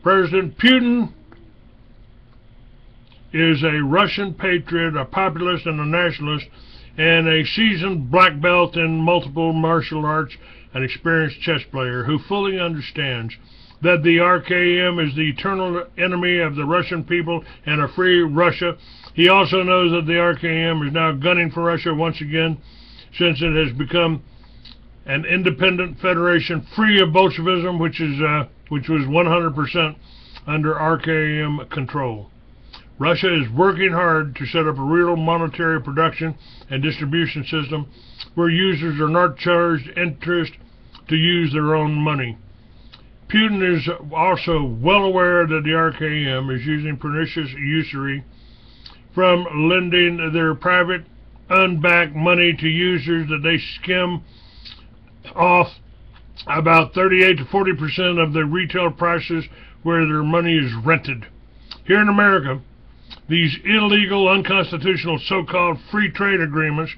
President Putin is a Russian patriot, a populist and a nationalist, and a seasoned black belt in multiple martial arts, an experienced chess player who fully understands that the RKM is the eternal enemy of the Russian people and a free Russia. He also knows that the RKM is now gunning for Russia once again, since it has become an independent federation free of Bolshevism, which was 100% under RKM control. Russia is working hard to set up a real monetary production and distribution system where users are not charged interest to use their own money. Putin is also well aware that the RKM is using pernicious usury from lending their private unbacked money to users that they skim off about 38 to 40% of the retail prices where their money is rented. Here in America, these illegal, unconstitutional so-called free trade agreements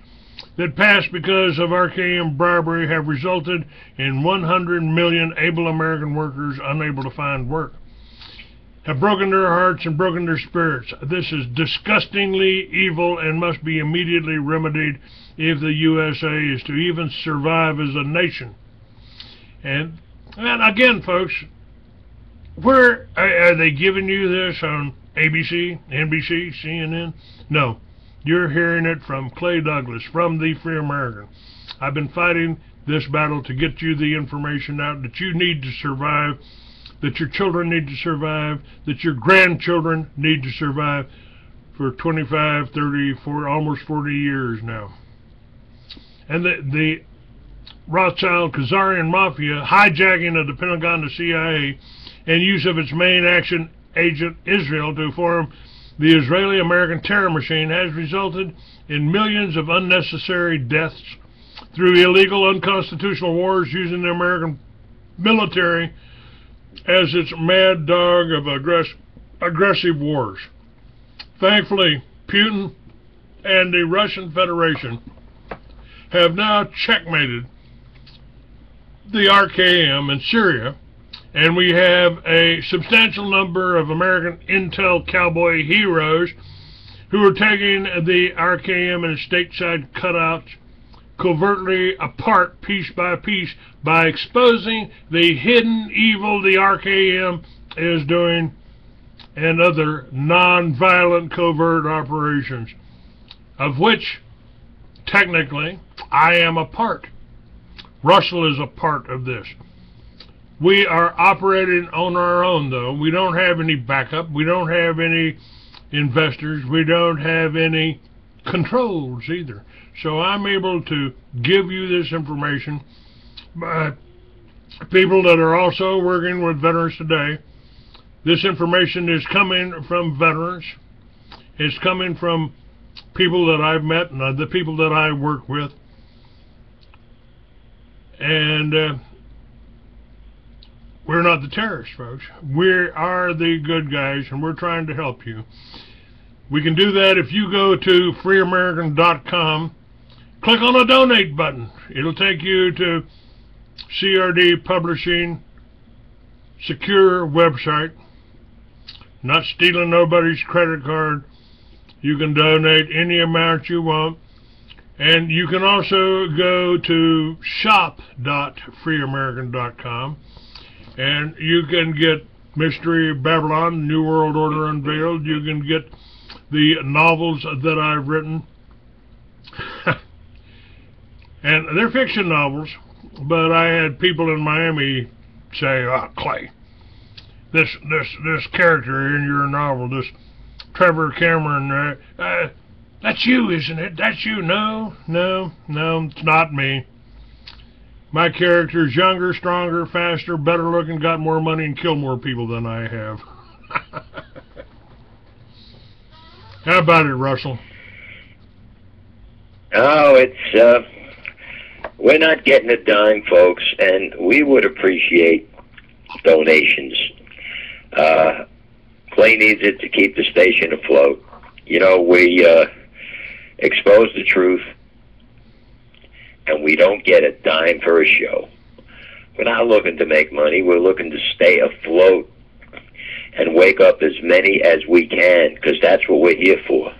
that passed because of RKM bribery have resulted in 100 million able American workers unable to find work, have broken their hearts and broken their spirits. This is disgustingly evil and must be immediately remedied if the USA is to even survive as a nation. And again, folks, where are they giving you this on ABC, NBC, CNN? No. You're hearing it from Clay Douglas, from the Free American. I've been fighting this battle to get you the information out that you need to survive, that your children need to survive, that your grandchildren need to survive for 25, 30, 40, almost 40 years now. And the Rothschild Khazarian Mafia hijacking of the Pentagon, the CIA, and use of its main action agent, Israel, to form the Israeli-American terror machine has resulted in millions of unnecessary deaths through illegal, unconstitutional wars using the American military as its mad dog of aggressive wars. Thankfully, Putin and the Russian Federation have now checkmated the RKM in Syria, and we have a substantial number of American intel cowboy heroes who are taking the RKM and its stateside cutouts covertly apart piece by piece by exposing the hidden evil the RKM is doing and other non-violent covert operations, of which technically I am a part. Russell is a part of this. We are operating on our own, though. We don't have any backup. We don't have any investors. We don't have any controls either. So I'm able to give you this information by people that are also working with veterans today. This information is coming from veterans. It's coming from people that I've met and the people that I work with. And we're not the terrorists, folks. We are the good guys, and we're trying to help you. We can do that if you go to freeamerican.com, click on the donate button. It'll take you to CRD Publishing, secure website, not stealing nobody's credit card, You can donate any amount you want. And you can also go to shop.freeamerican.com, and you can get Mystery Babylon, New World Order Unveiled. You can get the novels that I've written. And they're fiction novels, but I had people in Miami say, "Oh, Clay, this character in your novel, this Trevor Cameron, that's you, isn't it? That's you." No, it's not me. My character's younger, stronger, faster, better looking, got more money, and killed more people than I have. How about it, Russell? Oh, we're not getting a dime, folks, and we would appreciate donations. Clay needs it to keep the station afloat. You know, we expose the truth, and we don't get a dime for a show. We're not looking to make money. We're looking to stay afloat and wake up as many as we can, because that's what we're here for.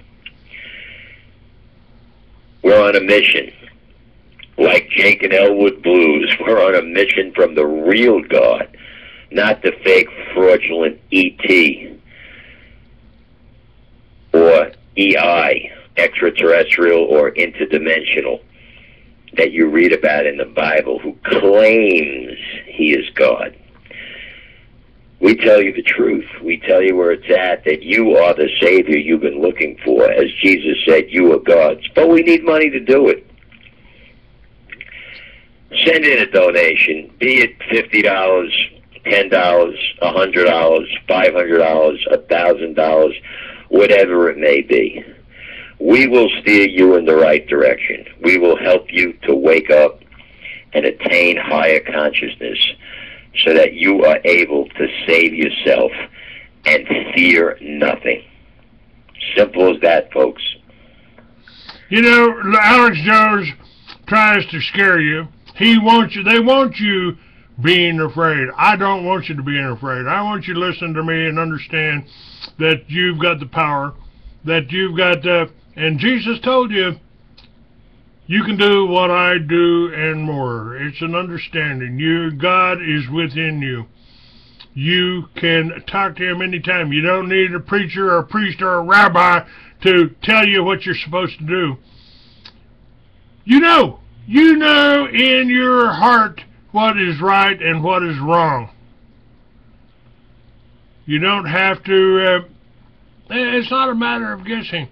We're on a mission. Like Jake and Elwood Blues, we're on a mission from the real God, not the fake, fraudulent ET or EI, extraterrestrial or interdimensional, that you read about in the Bible, who claims he is God. We tell you the truth. We tell you where it's at, that you are the Savior you've been looking for. As Jesus said, you are God's. But we need money to do it. Send in a donation, be it $50, $10, $100, $500, $1,000, whatever it may be. We will steer you in the right direction. We will help you to wake up and attain higher consciousness so that you are able to save yourself and fear nothing. Simple as that, folks. You know, Alex Jones tries to scare you. They want you being afraid. I don't want you to be afraid. I want you to listen to me and understand that you've got the power, that you've got, and Jesus told you, you can do what I do and more. It's an understanding. God is within you. You can talk to him anytime. You don't need a preacher or a priest or a rabbi to tell you what you're supposed to do. You know in your heart what is right and what is wrong. You don't have to, it's not a matter of guessing.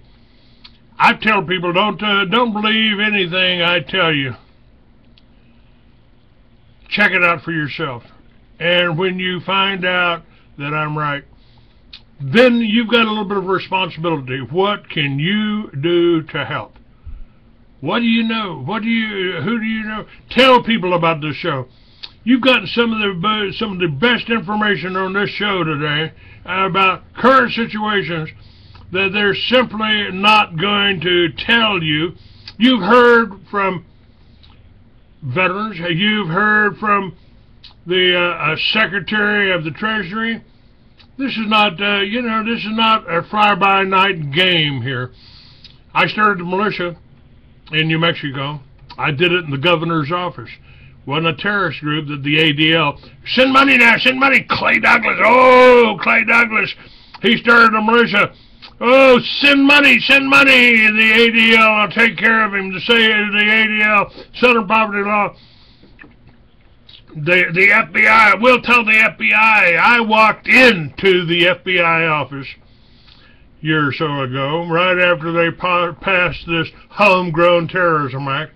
I tell people, don't believe anything I tell you. Check it out for yourself. And when you find out that I'm right, then you've got a little bit of responsibility. What can you do to help? What do you know? Who do you know? Tell people about this show. You've got some of the best information on this show today about current situations that they're simply not going to tell you. You've heard from veterans. You've heard from the Secretary of the Treasury. This is not, this is not a fly-by-night game here. I started the militia in New Mexico. I did it in the governor's office. Wasn't a terrorist group that the ADL, send money now, send money. Clay Douglas, oh, Clay Douglas, he started a militia. Oh, send money, the ADL, I'll take care of him. To say the ADL, Southern Poverty Law, the FBI, we'll tell the FBI. I walked into the FBI office a year or so ago, right after they passed this homegrown terrorism act.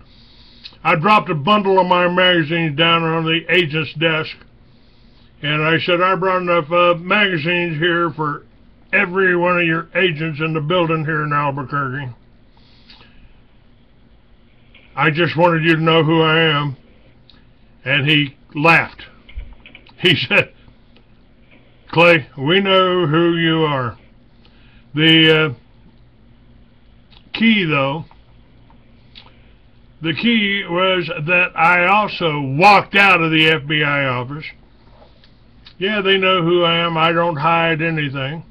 I dropped a bundle of my magazines down on the agent's desk, and I said, I brought enough magazines here for every one of your agents in the building here in Albuquerque. I just wanted you to know who I am. And he laughed. He said, Clay, we know who you are. The key, though, the key was that I also walked out of the FBI office. Yeah, they know who I am. I don't hide anything.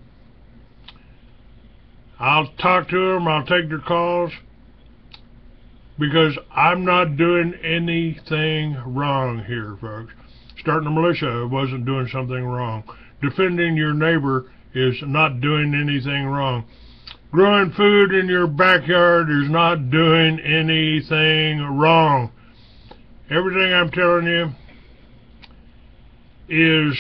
I'll talk to them. I'll take their calls. Because I'm not doing anything wrong here, folks. Starting a militia wasn't doing something wrong. Defending your neighbor is not doing anything wrong. Growing food in your backyard is not doing anything wrong. Everything I'm telling you is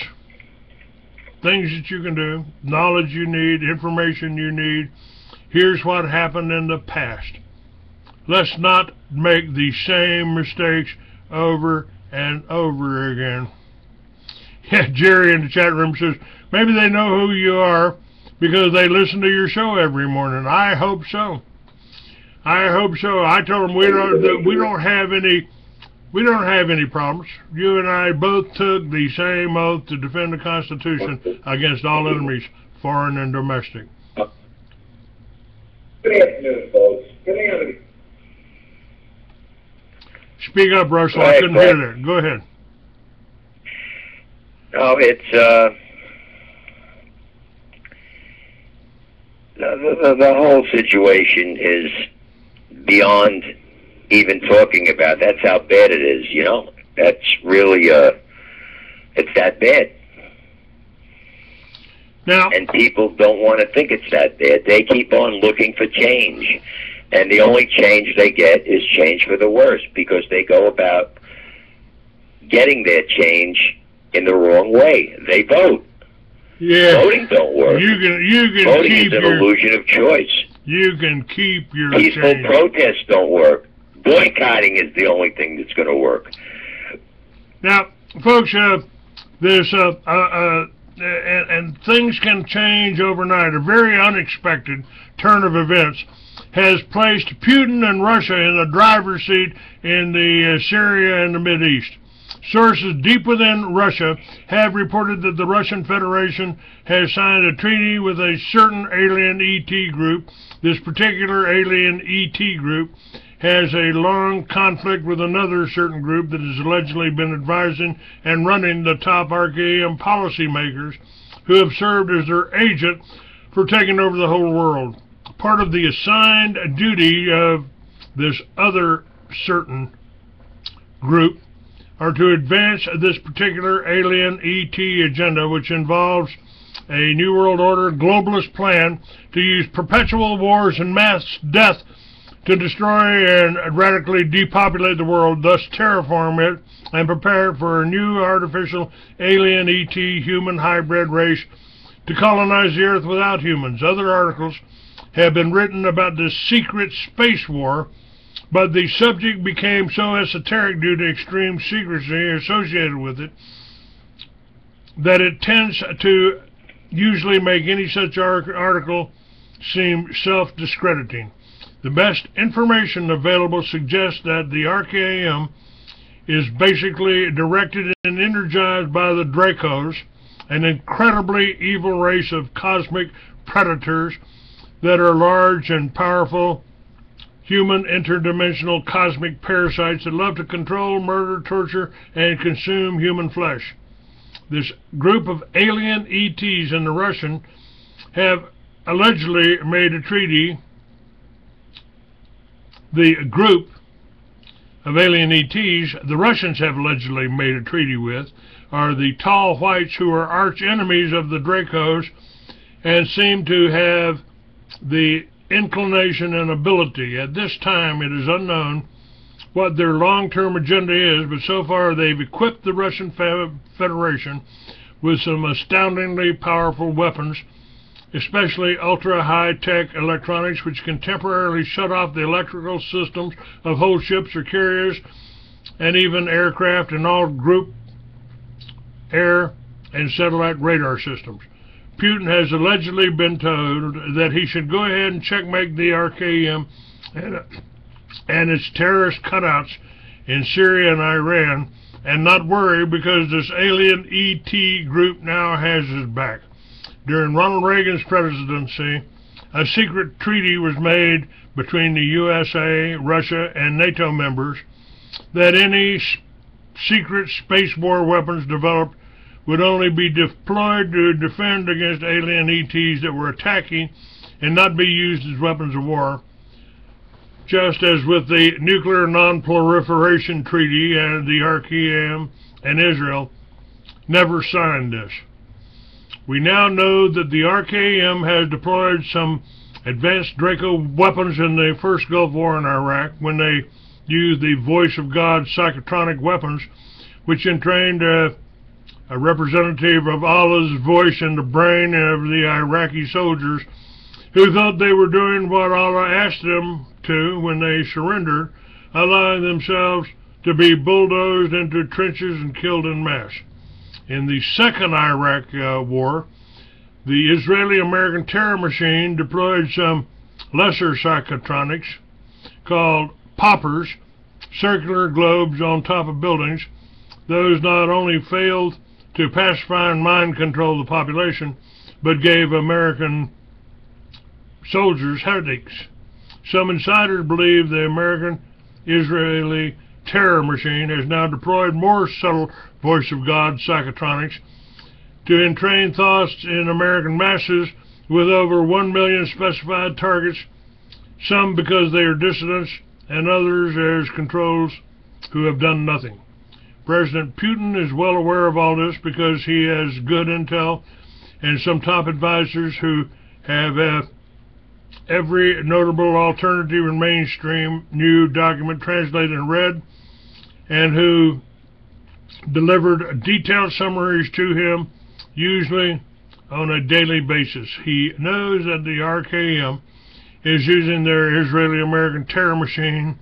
things that you can do, knowledge you need, information you need. Here's what happened in the past. Let's not make the same mistakes over and over again. Yeah, Jerry in the chat room says, maybe they know who you are because they listen to your show every morning. I hope so. I hope so. I told them we don't have any problems. You and I both took the same oath to defend the Constitution against all enemies, foreign and domestic. Good afternoon, folks. Good afternoon. Speak up, Russell. I couldn't hear that. Go ahead. No, it's the whole situation is beyond even talking about. That's how bad it is, you know. That's really it's that bad. Now, and people don't want to think it's that bad. They keep on looking for change. And the only change they get is change for the worse, because they go about getting their change in the wrong way. They vote. Yeah. Voting don't work. You can Voting keep is an illusion of choice. You can keep your peaceful change. Protests don't work. Boycotting is the only thing that's going to work. Now, folks, there's and things can change overnight. A very unexpected turn of events has placed Putin and Russia in the driver's seat in the Syria and the Mideast. Sources deep within Russia have reported that the Russian Federation has signed a treaty with a certain alien ET group. This particular alien ET group has a long conflict with another certain group that has allegedly been advising and running the top RKM policymakers who have served as their agent for taking over the whole world. Part of the assigned duty of this other certain group are to advance this particular alien ET agenda, which involves a New World Order globalist plan to use perpetual wars and mass death to destroy and radically depopulate the world, thus terraform it and prepare it for a new artificial alien ET human hybrid race to colonize the earth without humans. Other articles have been written about this secret space war, but the subject became so esoteric due to extreme secrecy associated with it that it tends to usually make any such article seem self-discrediting. The best information available suggests that the RKM is basically directed and energized by the Dracos, an incredibly evil race of cosmic predators that are large and powerful human interdimensional cosmic parasites that love to control, murder, torture, and consume human flesh. This group of alien ETs and the Russian have allegedly made a treaty. The group of alien ETs the Russians have allegedly made a treaty with are the tall whites, who are arch enemies of the Dracos and seem to have the inclination and ability. At this time, it is unknown what their long-term agenda is, but so far they've equipped the Russian Federation with some astoundingly powerful weapons, especially ultra-high-tech electronics, which can temporarily shut off the electrical systems of whole ships or carriers and even aircraft and all group air and satellite radar systems. Putin has allegedly been told that he should go ahead and checkmate the RKM and its terrorist cutouts in Syria and Iran and not worry, because this alien ET group now has his back. During Ronald Reagan's presidency, a secret treaty was made between the USA, Russia, and NATO members that any secret space war weapons developed would only be deployed to defend against alien ETs that were attacking and not be used as weapons of war, just as with the Nuclear Non-Proliferation Treaty and the RKM and Israel never signed this. We now know that the RKM has deployed some advanced Draco weapons in the first Gulf War in Iraq when they used the voice of God psychotronic weapons, which entrained a representative of Allah's voice in the brain of the Iraqi soldiers who thought they were doing what Allah asked them to when they surrendered, allowing themselves to be bulldozed into trenches and killed en masse. In the second Iraq war, the Israeli-American terror machine deployed some lesser psychotronics called poppers, circular globes on top of buildings. Those not only failed to pacify and mind control the population, but gave American soldiers headaches. Some insiders believe the American-Israeli terror machine has now deployed more subtle voice of God psychotronics to entrain thoughts in American masses with over 1 million specified targets, some because they are dissidents and others as controls who have done nothing. President Putin is well aware of all this because he has good intel and some top advisors who have every notable alternative and mainstream new document translated and read, and who delivered detailed summaries to him, usually on a daily basis. He knows that the RKM is using their Israeli-American terror machine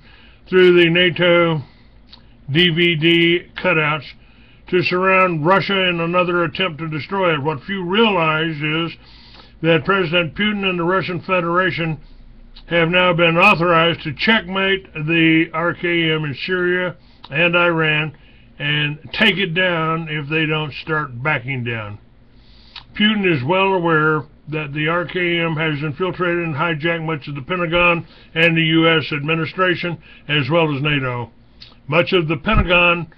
through the NATO DVD cutouts to surround Russia in another attempt to destroy it. What few realize is that President Putin and the Russian Federation have now been authorized to checkmate the RKM in Syria and Iran and take it down if they don't start backing down. Putin is well aware that the RKM has infiltrated and hijacked much of the Pentagon and the U.S. administration, as well as NATO. Much of the Pentagon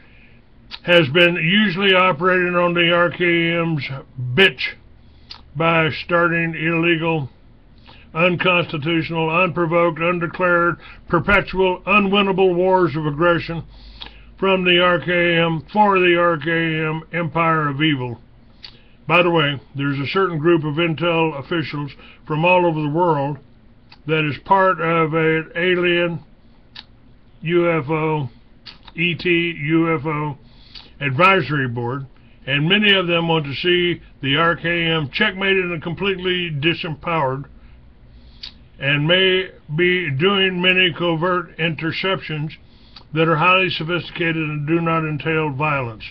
has been usually operating on the RKM's bitch by starting illegal, unconstitutional, unprovoked, undeclared, perpetual, unwinnable wars of aggression from the RKM for the RKM empire of evil. By the way, there's a certain group of intel officials from all over the world that is part of an alien UFO, ET UFO advisory board, and many of them want to see the RKM checkmated and completely disempowered, and may be doing many covert interceptions that are highly sophisticated and do not entail violence.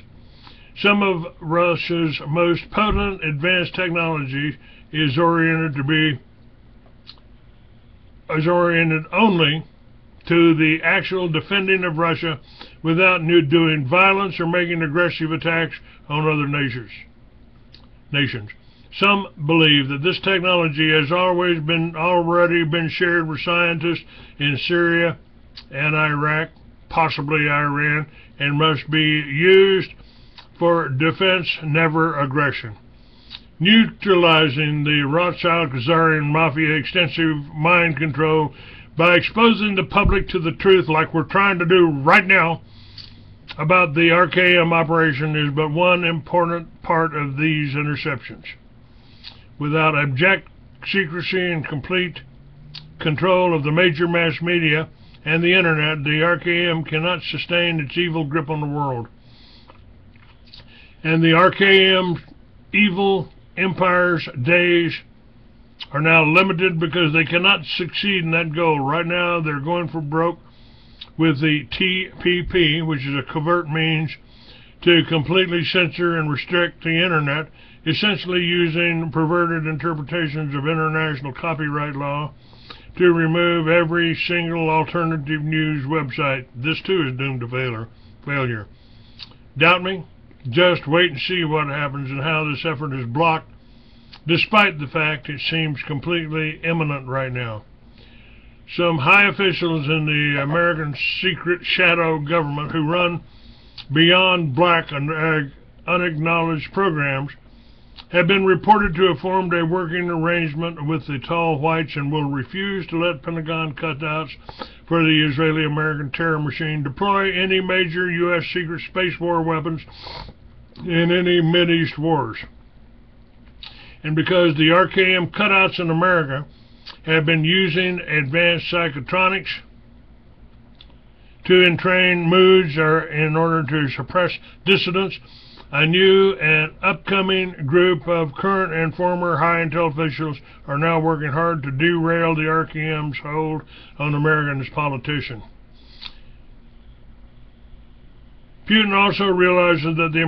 Some of Russia's most potent advanced technology is oriented only to the actual defending of Russia without doing violence or making aggressive attacks on other nations. Some believe that this technology has already been shared with scientists in Syria and Iraq, possibly Iran, and must be used for defense, never aggression. Neutralizing the Rothschild-Khazarian Mafia extensive mind control by exposing the public to the truth like we're trying to do right now about the RKM operation is but one important part of these interceptions. Without abject secrecy and complete control of the major mass media and the internet, the RKM cannot sustain its evil grip on the world. And the RKM's evil empire's days are now limited because they cannot succeed in that goal. Right now, they're going for broke with the TPP, which is a covert means to completely censor and restrict the internet, essentially using perverted interpretations of international copyright law to remove every single alternative news website. This too is doomed to failure. Doubt me? Just wait and see what happens and how this effort is blocked, despite the fact it seems completely imminent right now. Some high officials in the American secret shadow government who run beyond black and unacknowledged programs have been reported to have formed a working arrangement with the tall whites and will refuse to let Pentagon cutouts for the Israeli-American terror machine deploy any major U.S. secret space war weapons in any Mideast wars. And because the RKM cutouts in America have been using advanced psychotronics to entrain moods or in order to suppress dissidents, a new and upcoming group of current and former high intel officials are now working hard to derail the RKM's hold on Americans politicians. Putin also realizes that if the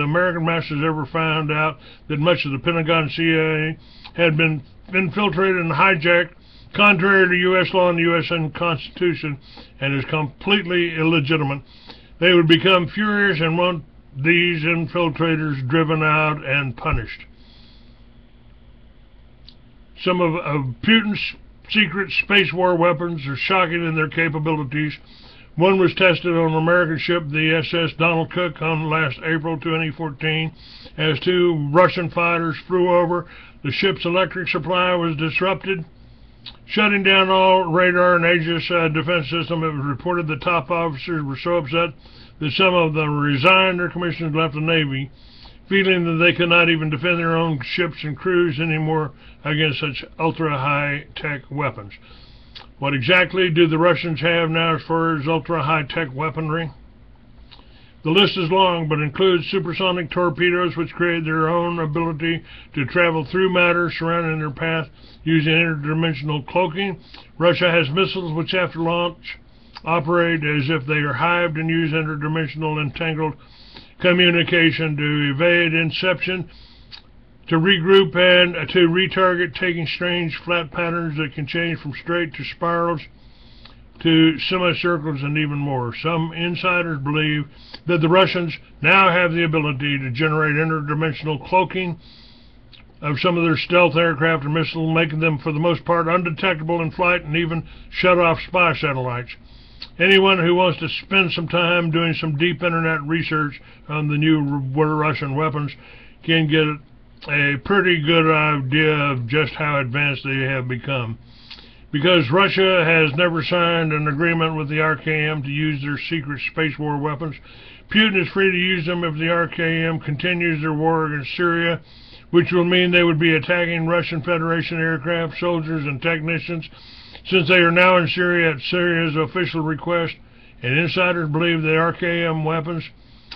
American masses ever found out that much of the Pentagon CIA had been infiltrated and hijacked contrary to U.S. law and the U.S. Constitution and is completely illegitimate, they would become furious and want these infiltrators driven out and punished. Some of Putin's secret space war weapons are shocking in their capabilities. One was tested on an American ship, the SS Donald Cook, on last April 2014. As two Russian fighters flew over, the ship's electric supply was disrupted, shutting down all radar and Aegis defense system. It was reported the top officers were so upset that some of them resigned their commissions and left the Navy, feeling that they could not even defend their own ships and crews anymore against such ultra-high-tech weapons. What exactly do the Russians have now as far as ultra-high-tech weaponry? The list is long, but includes supersonic torpedoes, which create their own ability to travel through matter surrounding their path using interdimensional cloaking. Russia has missiles which, after launch, operate as if they are hived and use interdimensional entangled communication to evade inception, to regroup, and to retarget, taking strange flat patterns that can change from straight to spirals to semicircles and even more. Some insiders believe that the Russians now have the ability to generate interdimensional cloaking of some of their stealth aircraft and missiles, making them for the most part undetectable in flight and even shut off spy satellites. Anyone who wants to spend some time doing some deep internet research on the new Russian weapons can get a pretty good idea of just how advanced they have become. Because Russia has never signed an agreement with the RKM to use their secret space war weapons, Putin is free to use them if the RKM continues their war against Syria, which will mean they would be attacking Russian Federation aircraft, soldiers, and technicians, since they are now in Syria at Syria's official request, and insiders believe the RKM weapons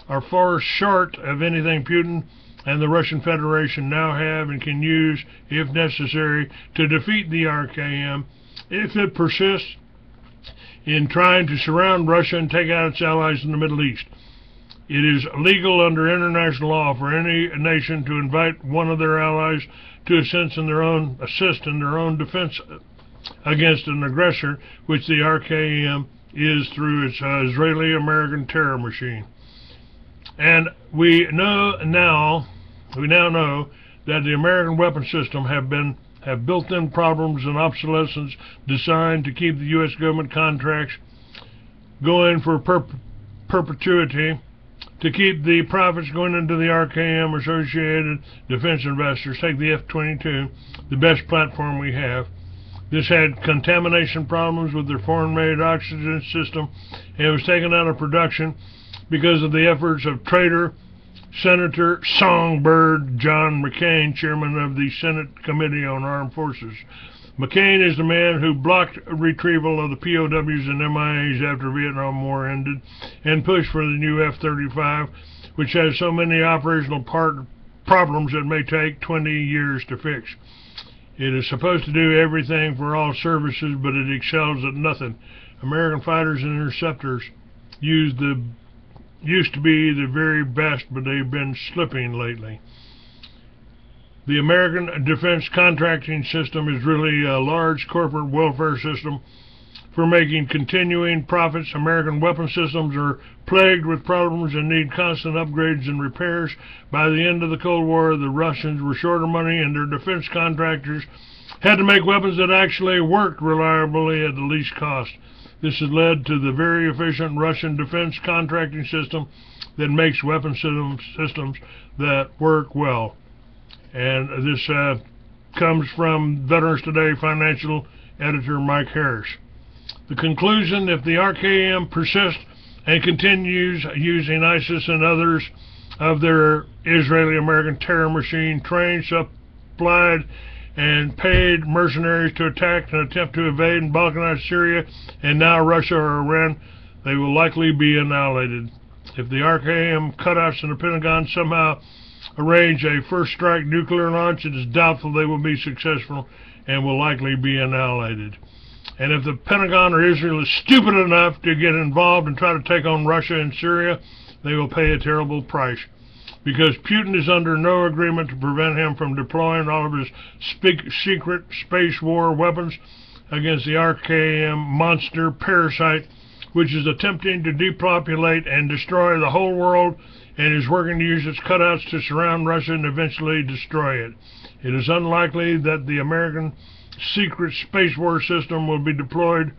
are far short of anything Putin and the Russian Federation now have and can use, if necessary, to defeat the RKM if it persists in trying to surround Russia and take out its allies in the Middle East. It is legal under international law for any nation to invite one of their allies to assist in their own defense against an aggressor, which the RKM is through its Israeli-American terror machine. And we now know that the American weapon system have built-in problems and obsolescence designed to keep the U.S. government contracts going for perpetuity, to keep the profits going into the RKM associated defense investors. Take the F-22, the best platform we have. This had contamination problems with their foreign-made oxygen system, and it was taken out of production because of the efforts of traitor Senator Songbird John McCain, chairman of the Senate Committee on Armed Forces. McCain is the man who blocked retrieval of the POWs and MIAs after the Vietnam War ended and pushed for the new F-35, which has so many operational problems that may take 20 years to fix. It is supposed to do everything for all services, but it excels at nothing. American fighters and interceptors used to be the very best, but they've been slipping lately. The American defense contracting system is really a large corporate welfare system for making continuing profits. American weapon systems are plagued with problems and need constant upgrades and repairs. By the end of the Cold War, the Russians were short of money, and their defense contractors had to make weapons that actually worked reliably at the least cost. This has led to the very efficient Russian defense contracting system that makes weapon systems that work well. And this comes from Veterans Today financial editor Mike Harris. The conclusion: if the RKM persists and continues using ISIS and others of their Israeli-American terror machine, trained, supplied, and paid mercenaries to attack and attempt to invade and balkanize Syria and now Russia or Iran, they will likely be annihilated. If the RKM cutouts in the Pentagon somehow arrange a first strike nuclear launch, it is doubtful they will be successful and will likely be annihilated. And if the Pentagon or Israel is stupid enough to get involved and try to take on Russia and Syria, they will pay a terrible price, because Putin is under no agreement to prevent him from deploying all of his secret space war weapons against the RKM monster parasite, which is attempting to depopulate and destroy the whole world and is working to use its cutouts to surround Russia and eventually destroy it. It is unlikely that the American secret space war system will be deployed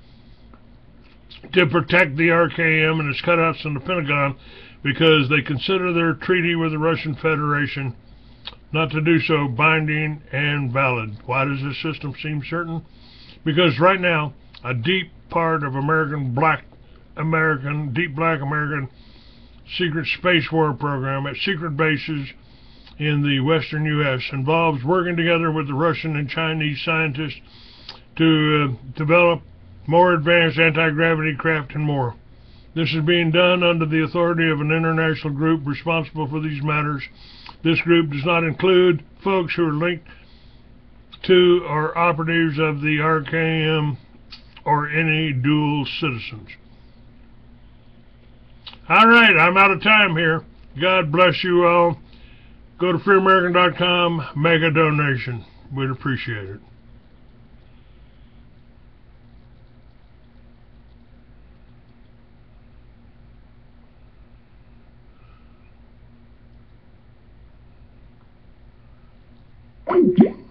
to protect the RKM and its cutouts in the Pentagon, because they consider their treaty with the Russian Federation not to do so binding and valid. Why does this system seem certain? Because right now, a deep part of deep black American secret space war program at secret bases in the western U.S. involves working together with the Russian and Chinese scientists to develop more advanced anti-gravity craft and more. This is being done under the authority of an international group responsible for these matters. This group does not include folks who are linked to or operatives of the RKM or any dual citizens. All right, I'm out of time here. God bless you all. Go to freeamerican.com, make a donation. We'd appreciate it. Thank you.